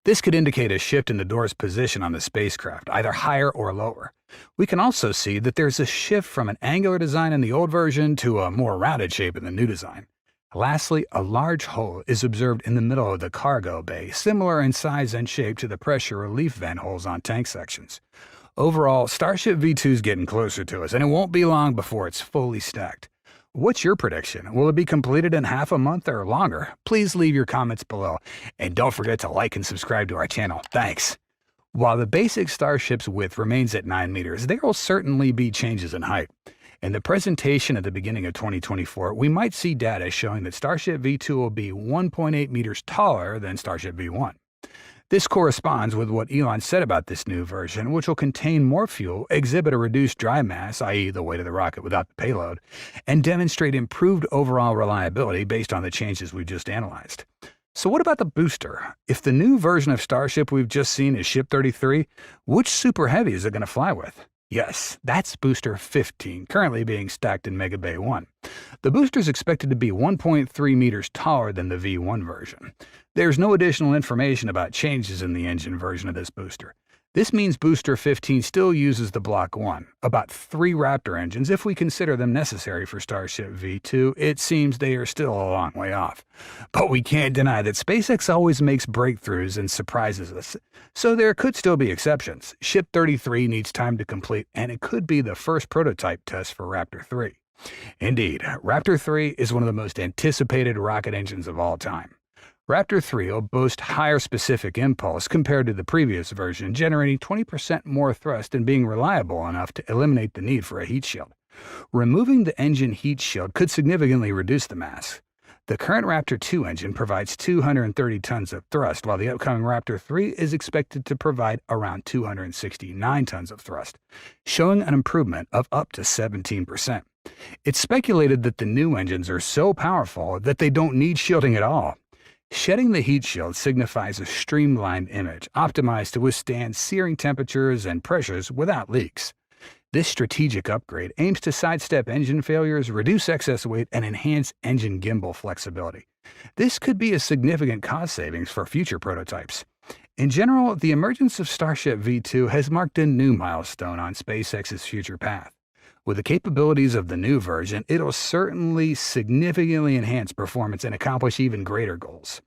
S1: This could indicate a shift in the door's position on the spacecraft, either higher or lower. We can also see that there's a shift from an angular design in the old version to a more rounded shape in the new design. Lastly, a large hole is observed in the middle of the cargo bay, similar in size and shape to the pressure relief vent holes on tank sections. Overall, Starship V2 is getting closer to us, and it won't be long before it's fully stacked. What's your prediction? Will it be completed in half a month or longer? Please leave your comments below, and don't forget to like and subscribe to our channel. Thanks! While the basic Starship's width remains at 9 meters, there will certainly be changes in height. In the presentation at the beginning of 2024, we might see data showing that Starship V2 will be 1.8 meters taller than Starship V1. This corresponds with what Elon said about this new version, which will contain more fuel, exhibit a reduced dry mass, i.e. the weight of the rocket without the payload, and demonstrate improved overall reliability based on the changes we just analyzed. So what about the booster? If the new version of Starship we've just seen is Ship 33, which Super Heavy is it going to fly with? Yes, that's Booster 15, currently being stacked in Mega Bay 1. The booster is expected to be 1.3 meters taller than the V1 version. There's no additional information about changes in the engine version of this booster. This means Booster 15 still uses the Block 1, about 3 Raptor engines if we consider them necessary for Starship V2. It seems they are still a long way off. But we can't deny that SpaceX always makes breakthroughs and surprises us, so there could still be exceptions. Ship 33 needs time to complete, and it could be the first prototype test for Raptor 3. Indeed, Raptor 3 is one of the most anticipated rocket engines of all time. Raptor 3 will boast higher specific impulse compared to the previous version, generating 20% more thrust and being reliable enough to eliminate the need for a heat shield. Removing the engine heat shield could significantly reduce the mass. The current Raptor 2 engine provides 230 tons of thrust, while the upcoming Raptor 3 is expected to provide around 269 tons of thrust, showing an improvement of up to 17%. It's speculated that the new engines are so powerful that they don't need shielding at all. Shedding the heat shield signifies a streamlined image, optimized to withstand searing temperatures and pressures without leaks. This strategic upgrade aims to sidestep engine failures, reduce excess weight, and enhance engine gimbal flexibility. This could be a significant cost savings for future prototypes. In general, the emergence of Starship V2 has marked a new milestone on SpaceX's future path. With the capabilities of the new version, it'll certainly significantly enhance performance and accomplish even greater goals.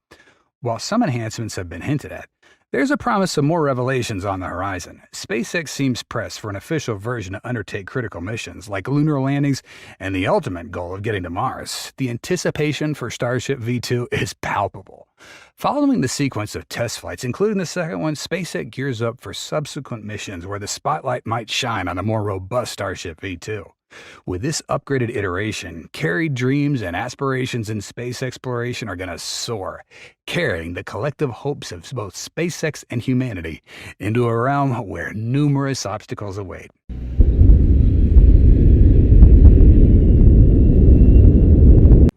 S1: While some enhancements have been hinted at, there's a promise of more revelations on the horizon. SpaceX seems pressed for an official version to undertake critical missions like lunar landings and the ultimate goal of getting to Mars. The anticipation for Starship V2 is palpable. Following the sequence of test flights, including the second one, SpaceX gears up for subsequent missions where the spotlight might shine on a more robust Starship V2. With this upgraded iteration, carried dreams and aspirations in space exploration are going to soar, carrying the collective hopes of both SpaceX and humanity into a realm where numerous obstacles await.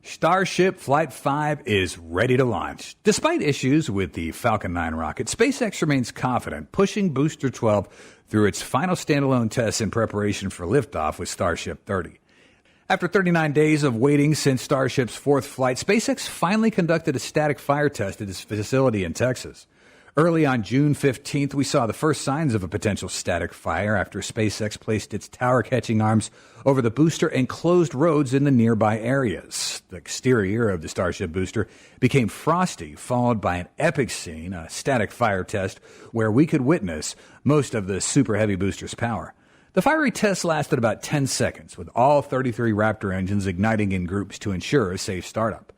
S1: Starship Flight 5 is ready to launch. Despite issues with the Falcon 9 rocket, SpaceX remains confident, pushing Booster 12 through its final standalone tests in preparation for liftoff with Starship 30.
S3: After 39 days of waiting since Starship's fourth flight, SpaceX finally conducted a static fire test at its facility in Texas. Early on June 15th, we saw the first signs of a potential static fire after SpaceX placed its tower-catching arms over the booster and closed roads in the nearby areas. The exterior of the Starship booster became frosty, followed by an epic scene, a static fire test, where we could witness most of the Super Heavy booster's power. The fiery test lasted about 10 seconds, with all 33 Raptor engines igniting in groups to ensure a safe startup.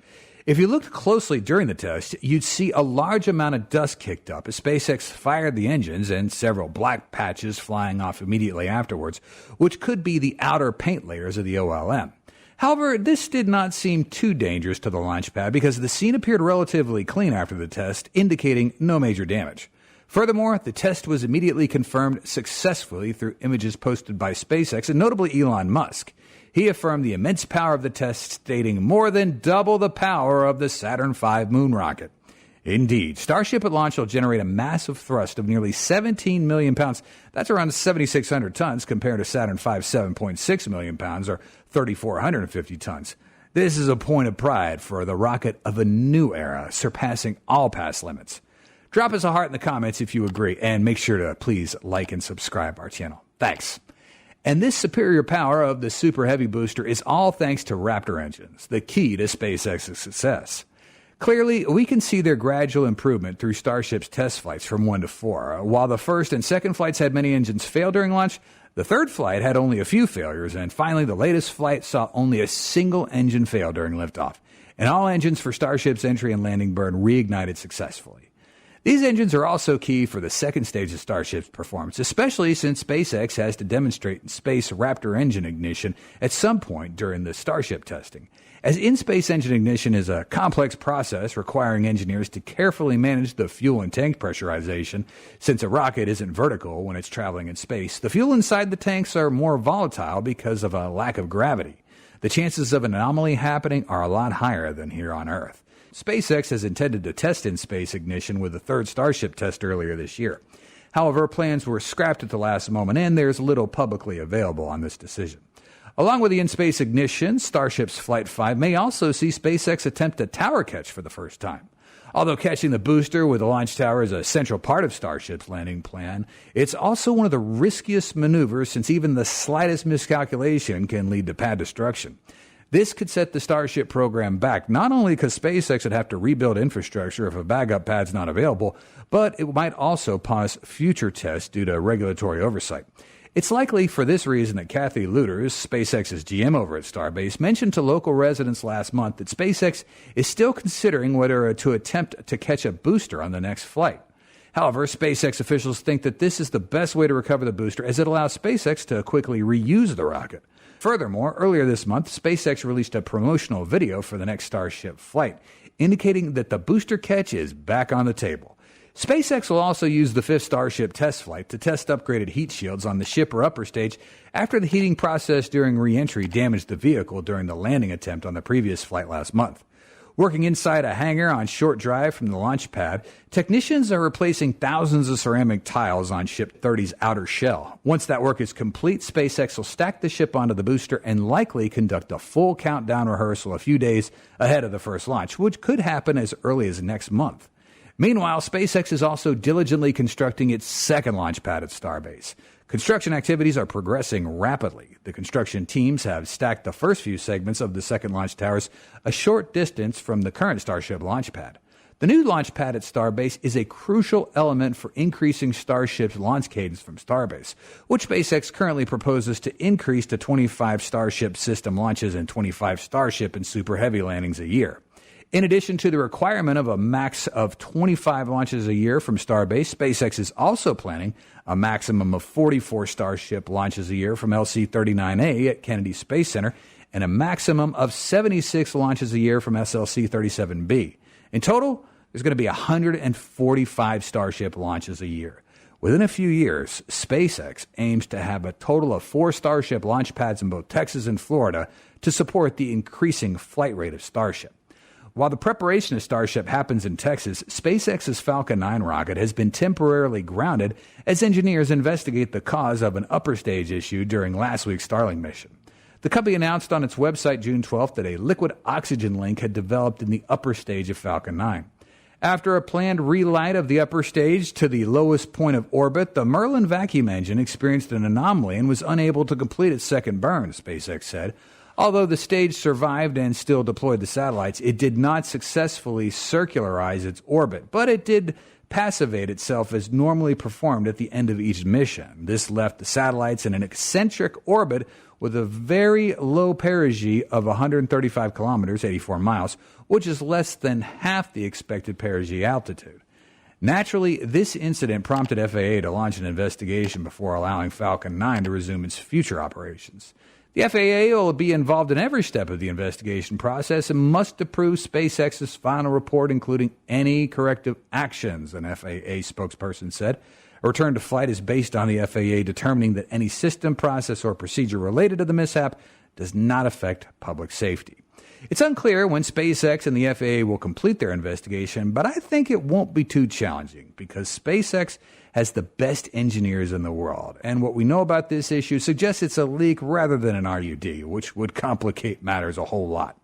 S3: If you looked closely during the test, you'd see a large amount of dust kicked up as SpaceX fired the engines and several black patches flying off immediately afterwards, which could be the outer paint layers of the OLM. However, this did not seem too dangerous to the launch pad because the scene appeared relatively clean after the test, indicating no major damage. Furthermore, the test was immediately confirmed successfully through images posted by SpaceX and notably Elon Musk. He affirmed the immense power of the test, stating more than double the power of the Saturn V moon rocket. Indeed, Starship at launch will generate a massive thrust of nearly 17 million pounds. That's around 7,600 tons compared to Saturn V's 7.6 million pounds or 3,450 tons. This is a point of pride for the rocket of a new era, surpassing all past limits. Drop us a heart in the comments if you agree, and make sure to please like and subscribe our channel. Thanks. And this superior power of the Super Heavy booster is all thanks to Raptor engines, the key to SpaceX's success. Clearly, we can see their gradual improvement through Starship's test flights from 1 to 4. While the first and second flights had many engines fail during launch, the third flight had only a few failures, and finally the latest flight saw only a single engine fail during liftoff, and all engines for Starship's entry and landing burn reignited successfully. These engines are also key for the second stage of Starship's performance, especially since SpaceX has to demonstrate in space Raptor engine ignition at some point during the Starship testing. As in-space engine ignition is a complex process requiring engineers to carefully manage the fuel and tank pressurization, since a rocket isn't vertical when it's traveling in space, the fuel inside the tanks are more volatile because of a lack of gravity. The chances of an anomaly happening are a lot higher than here on Earth. SpaceX has intended to test in-space ignition with the third Starship test earlier this year. However, plans were scrapped at the last moment, and there's little publicly available on this decision. Along with the in-space ignition, Starship's Flight 5 may also see SpaceX attempt a tower catch for the first time. Although catching the booster with the launch tower is a central part of Starship's landing plan, it's also one of the riskiest maneuvers since even the slightest miscalculation can lead to pad destruction. This could set the Starship program back, not only because SpaceX would have to rebuild infrastructure if a backup pad's not available, but it might also pause future tests due to regulatory oversight. It's likely for this reason that Kathy Luters, SpaceX's GM over at Starbase, mentioned to local residents last month that SpaceX is still considering whether to attempt to catch a booster on the next flight. However, SpaceX officials think that this is the best way to recover the booster as it allows SpaceX to quickly reuse the rocket. Furthermore, earlier this month, SpaceX released a promotional video for the next Starship flight, indicating that the booster catch is back on the table. SpaceX will also use the fifth Starship test flight to test upgraded heat shields on the ship or upper stage after the heating process during re-entry damaged the vehicle during the landing attempt on the previous flight last month. Working inside a hangar on short drive from the launch pad, technicians are replacing thousands of ceramic tiles on Ship 30's outer shell. Once that work is complete, SpaceX will stack the ship onto the booster and likely conduct a full countdown rehearsal a few days ahead of the first launch, which could happen as early as next month. Meanwhile, SpaceX is also diligently constructing its second launch pad at Starbase. Construction activities are progressing rapidly. The construction teams have stacked the first few segments of the second launch towers a short distance from the current Starship launch pad. The new launch pad at Starbase is a crucial element for increasing Starship's launch cadence from Starbase, which SpaceX currently proposes to increase to 25 Starship system launches and 25 Starship and Super Heavy landings a year. In addition to the requirement of a max of 25 launches a year from Starbase, SpaceX is also planning a maximum of 44 Starship launches a year from LC-39A at Kennedy Space Center and a maximum of 76 launches a year from SLC-37B. In total, there's going to be 145 Starship launches a year. Within a few years, SpaceX aims to have a total of 4 Starship launch pads in both Texas and Florida to support the increasing flight rate of Starship. While the preparation of Starship happens in Texas, SpaceX's Falcon 9 rocket has been temporarily grounded as engineers investigate the cause of an upper stage issue during last week's Starlink mission. The company announced on its website June 12th that a liquid oxygen link had developed in the upper stage of Falcon 9. After a planned relight of the upper stage to the lowest point of orbit, the Merlin vacuum engine experienced an anomaly and was unable to complete its second burn, SpaceX said. Although the stage survived and still deployed the satellites, it did not successfully circularize its orbit, but it did passivate itself as normally performed at the end of each mission. This left the satellites in an eccentric orbit with a very low perigee of 135 kilometers, 84 miles, which is less than half the expected perigee altitude. Naturally, this incident prompted FAA to launch an investigation before allowing Falcon 9 to resume its future operations. The FAA will be involved in every step of the investigation process and must approve SpaceX's final report, including any corrective actions, an FAA spokesperson said. A return to flight is based on the FAA determining that any system, process, or procedure related to the mishap does not affect public safety. It's unclear when SpaceX and the FAA will complete their investigation, but I think it won't be too challenging because SpaceX has the best engineers in the world, and what we know about this issue suggests it's a leak rather than an RUD, which would complicate matters a whole lot.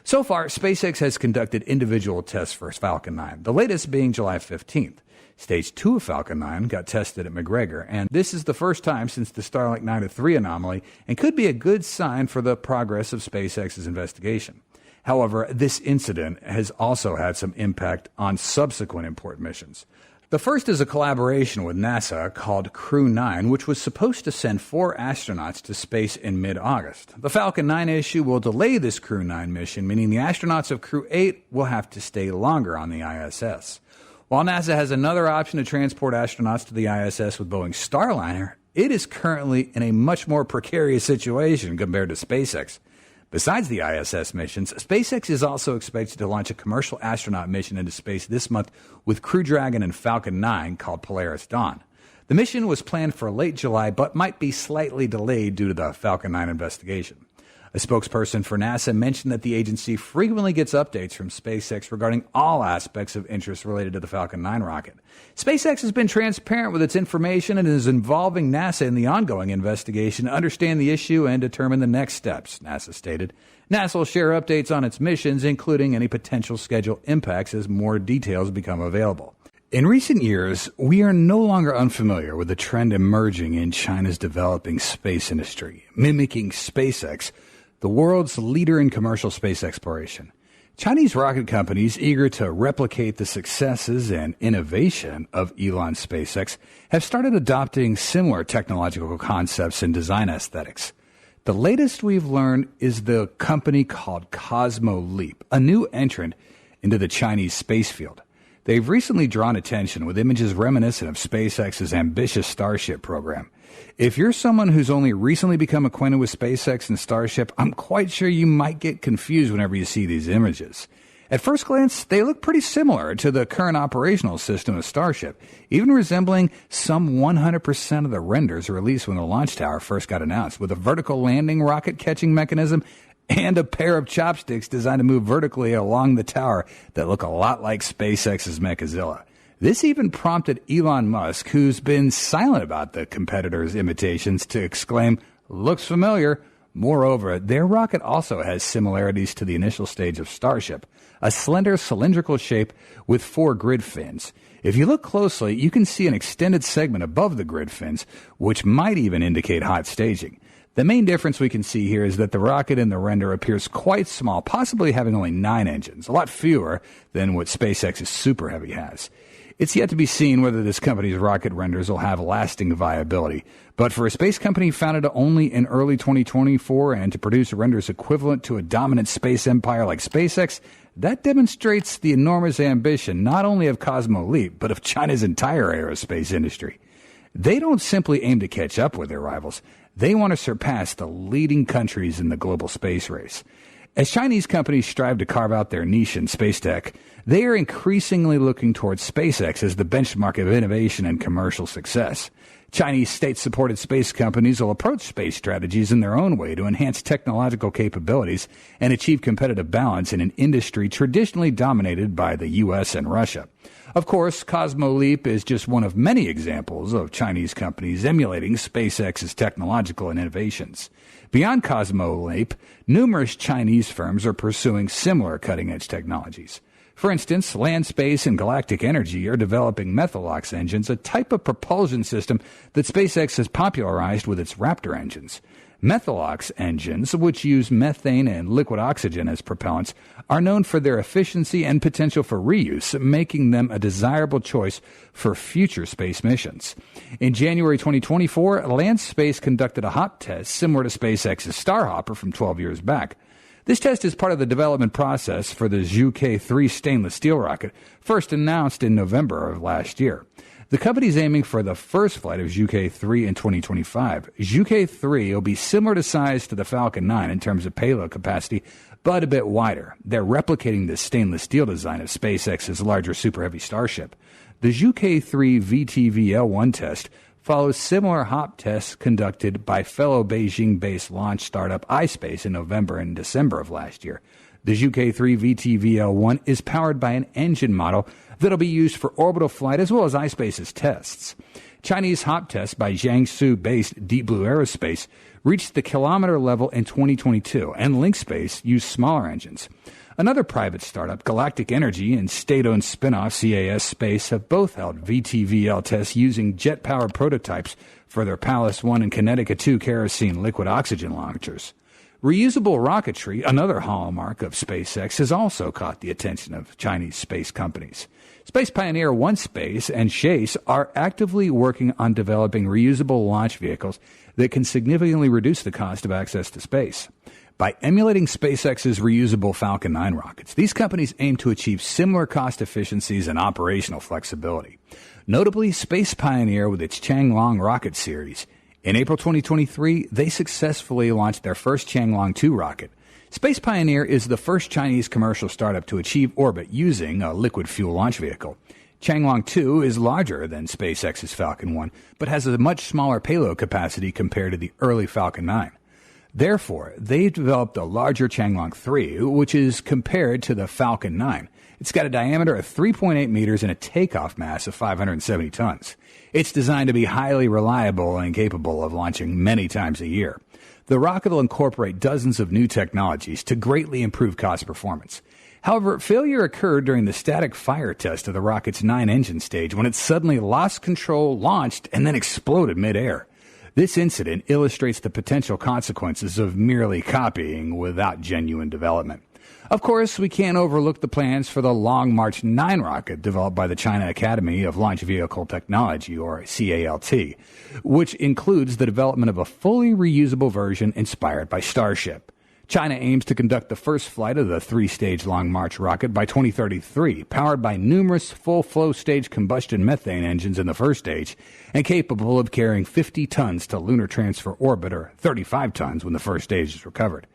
S3: So far, SpaceX has conducted individual tests for Falcon 9, the latest being July 15th. Stage 2 of Falcon 9 got tested at McGregor, and this is the first time since the Starlink 9-3 anomaly and could be a good sign for the progress of SpaceX's investigation. However, this incident has also had some impact on subsequent important missions. The first is a collaboration with NASA called Crew 9, which was supposed to send 4 astronauts to space in mid-August. The Falcon 9 issue will delay this Crew 9 mission, meaning the astronauts of Crew 8 will have to stay longer on the ISS. While NASA has another option to transport astronauts to the ISS with Boeing's Starliner, it is currently in a much more precarious situation compared to SpaceX. Besides the ISS missions, SpaceX is also expected to launch a commercial astronaut mission into space this month with Crew Dragon and Falcon 9 called Polaris Dawn. The mission was planned for late July but might be slightly delayed due to the Falcon 9 investigation. A spokesperson for NASA mentioned that the agency frequently gets updates from SpaceX regarding all aspects of interest related to the Falcon 9 rocket. SpaceX has been transparent with its information and is involving NASA in the ongoing investigation to understand the issue and determine the next steps, NASA stated. NASA will share updates on its missions, including any potential schedule impacts as more details become available. In recent years, we are no longer unfamiliar with the trend emerging in China's developing space industry, mimicking SpaceX, the world's leader in commercial space exploration. Chinese rocket companies eager to replicate the successes and innovation of Elon's SpaceX have started adopting similar technological concepts and design aesthetics. The latest we've learned is the company called Cosmo Leap, a new entrant into the Chinese space field. They've recently drawn attention with images reminiscent of SpaceX's ambitious Starship program. If you're someone who's only recently become acquainted with SpaceX and Starship, I'm quite sure you might get confused whenever you see these images. At first glance, they look pretty similar to the current operational system of Starship, even resembling some 100% of the renders released when the launch tower first got announced, with a vertical landing rocket catching mechanism and a pair of chopsticks designed to move vertically along the tower that look a lot like SpaceX's Mechazilla. This even prompted Elon Musk, who's been silent about the competitors' imitations, to exclaim, "Looks familiar." Moreover, their rocket also has similarities to the initial stage of Starship, a slender cylindrical shape with 4 grid fins. If you look closely, you can see an extended segment above the grid fins, which might even indicate hot staging. The main difference we can see here is that the rocket in the render appears quite small, possibly having only 9 engines, a lot fewer than what SpaceX's Super Heavy has. It's yet to be seen whether this company's rocket renders will have lasting viability. But for a space company founded only in early 2024 and to produce renders equivalent to a dominant space empire like SpaceX, that demonstrates the enormous ambition not only of Cosmo Leap, but of China's entire aerospace industry. They don't simply aim to catch up with their rivals. They want to surpass the leading countries in the global space race. As Chinese companies strive to carve out their niche in space tech, they are increasingly looking towards SpaceX as the benchmark of innovation and commercial success. Chinese state-supported space companies will approach space strategies in their own way to enhance technological capabilities and achieve competitive balance in an industry traditionally dominated by the U.S. and Russia. Of course, Cosmoleap is just one of many examples of Chinese companies emulating SpaceX's technological innovations. Beyond Cosmoleap, numerous Chinese firms are pursuing similar cutting-edge technologies. For instance, Land Space and Galactic Energy are developing Methalox engines, a type of propulsion system that SpaceX has popularized with its Raptor engines. Methalox engines, which use methane and liquid oxygen as propellants, are known for their efficiency and potential for reuse, making them a desirable choice for future space missions. In January 2024, Land Space conducted a hop test similar to SpaceX's Starhopper from 12 years back. This test is part of the development process for the Zhuke-3 stainless steel rocket, first announced in November of last year. The company is aiming for the first flight of Zhuke-3 in 2025. Zhuke-3 will be similar to size to the Falcon 9 in terms of payload capacity, but a bit wider. They're replicating the stainless steel design of SpaceX's larger Super Heavy Starship. The Zhuke-3 VTVL-1 test follows similar hop tests conducted by fellow Beijing-based launch startup iSpace in November and December of last year. The Zhuke-3 VTVL-1 is powered by an engine model that'll be used for orbital flight as well as iSpace's tests. Chinese hop tests by Jiangsu-based Deep Blue Aerospace reached the kilometer level in 2022, and Link Space used smaller engines. Another private startup, Galactic Energy, and state-owned spin-off CAS Space have both held VTVL tests using jet-powered prototypes for their Pallas 1 and Kinetica 2 kerosene liquid oxygen launchers. Reusable rocketry, another hallmark of SpaceX, has also caught the attention of Chinese space companies. Space pioneer OneSpace and Chase are actively working on developing reusable launch vehicles that can significantly reduce the cost of access to space. By emulating SpaceX's reusable Falcon 9 rockets, these companies aim to achieve similar cost efficiencies and operational flexibility. Notably, Space Pioneer with its Changlong rocket series. In April 2023, they successfully launched their first Changlong 2 rocket. Space Pioneer is the first Chinese commercial startup to achieve orbit using a liquid fuel launch vehicle. Changlong 2 is larger than SpaceX's Falcon 1, but has a much smaller payload capacity compared to the early Falcon 9. Therefore, they've developed a larger Changlong 3, which is compared to the Falcon 9. It's got a diameter of 3.8 meters and a takeoff mass of 570 tons. It's designed to be highly reliable and capable of launching many times a year. The rocket will incorporate dozens of new technologies to greatly improve cost performance. However, failure occurred during the static fire test of the rocket's 9-engine stage when it suddenly lost control, launched, and then exploded midair. This incident illustrates the potential consequences of merely copying without genuine development. Of course, we can't overlook the plans for the Long March 9 rocket developed by the China Academy of Launch Vehicle Technology, or CALT, which includes the development of a fully reusable version inspired by Starship. China aims to conduct the first flight of the 3-stage Long March rocket by 2033, powered by numerous full-flow stage combustion methane engines in the first stage, and capable of carrying 50 tons to lunar transfer orbit, or 35 tons when the first stage is recovered.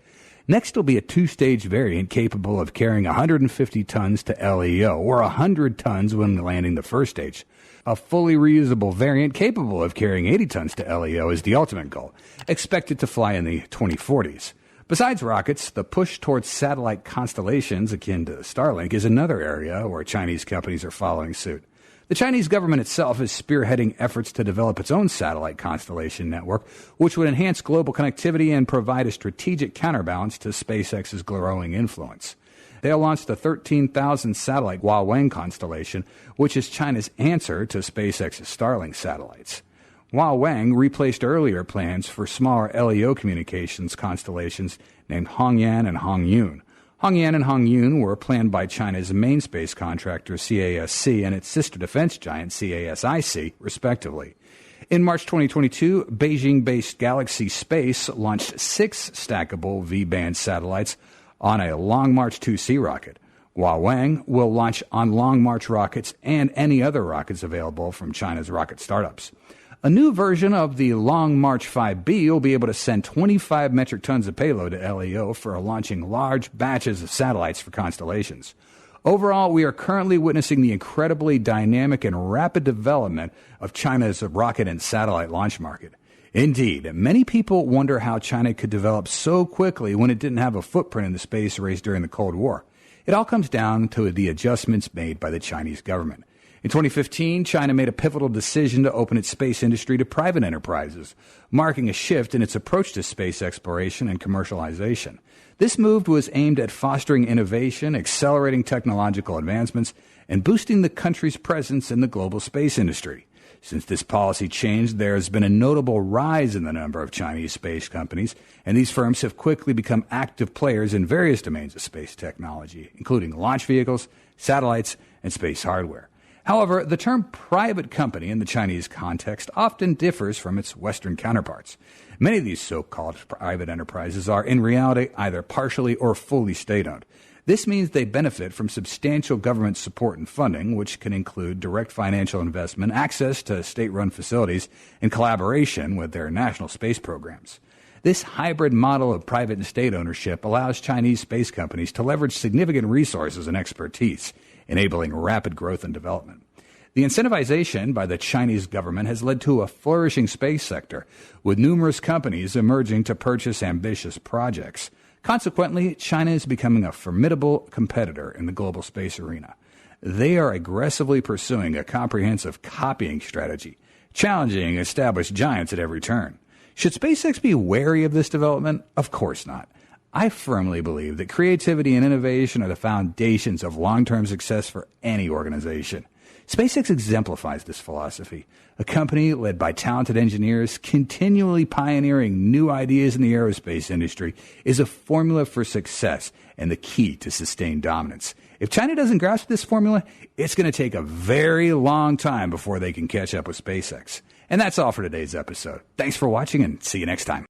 S3: Next will be a 2-stage variant capable of carrying 150 tons to LEO, or 100 tons when landing the first stage. A fully reusable variant capable of carrying 80 tons to LEO is the ultimate goal, expected to fly in the 2040s. Besides rockets, the push towards satellite constellations akin to Starlink is another area where Chinese companies are following suit. The Chinese government itself is spearheading efforts to develop its own satellite constellation network, which would enhance global connectivity and provide a strategic counterbalance to SpaceX's growing influence. They'll launch the 13,000 satellite Huawei constellation, which is China's answer to SpaceX's Starlink satellites. Huawei replaced earlier plans for smaller LEO communications constellations named Hongyan and Hongyun. Hongyan and Hongyun were planned by China's main space contractor CASC and its sister defense giant CASIC, respectively. In March 2022, Beijing-based Galaxy Space launched 6 stackable V-band satellites on a Long March 2C rocket. Huawei will launch on Long March rockets and any other rockets available from China's rocket startups. A new version of the Long March 5B will be able to send 25 metric tons of payload to LEO for launching large batches of satellites for constellations.
S1: Overall, we are currently witnessing the incredibly dynamic and rapid development of China's rocket and satellite launch market. Indeed, many people wonder how China could develop so quickly when it didn't have a footprint in the space race during the Cold War. It all comes down to the adjustments made by the Chinese government. In 2015, China made a pivotal decision to open its space industry to private enterprises, marking a shift in its approach to space exploration and commercialization. This move was aimed at fostering innovation, accelerating technological advancements, and boosting the country's presence in the global space industry. Since this policy changed, there has been a notable rise in the number of Chinese space companies, and these firms have quickly become active players in various domains of space technology, including launch vehicles, satellites, and space hardware. However, the term private company in the Chinese context often differs from its Western counterparts. Many of these so-called private enterprises are, in reality, either partially or fully state-owned. This means they benefit from substantial government support and funding, which can include direct financial investment, access to state-run facilities, and collaboration with their national space programs. This hybrid model of private and state ownership allows Chinese space companies to leverage significant resources and expertise, enabling rapid growth and development. The incentivization by the Chinese government has led to a flourishing space sector, with numerous companies emerging to purchase ambitious projects. Consequently, China is becoming a formidable competitor in the global space arena. They are aggressively pursuing a comprehensive copying strategy, challenging established giants at every turn. Should SpaceX be wary of this development? Of course not. I firmly believe that creativity and innovation are the foundations of long-term success for any organization. SpaceX exemplifies this philosophy. A company led by talented engineers continually pioneering new ideas in the aerospace industry is a formula for success and the key to sustained dominance. If China doesn't grasp this formula, it's going to take a very long time before they can catch up with SpaceX. And that's all for today's episode. Thanks for watching and see you next time.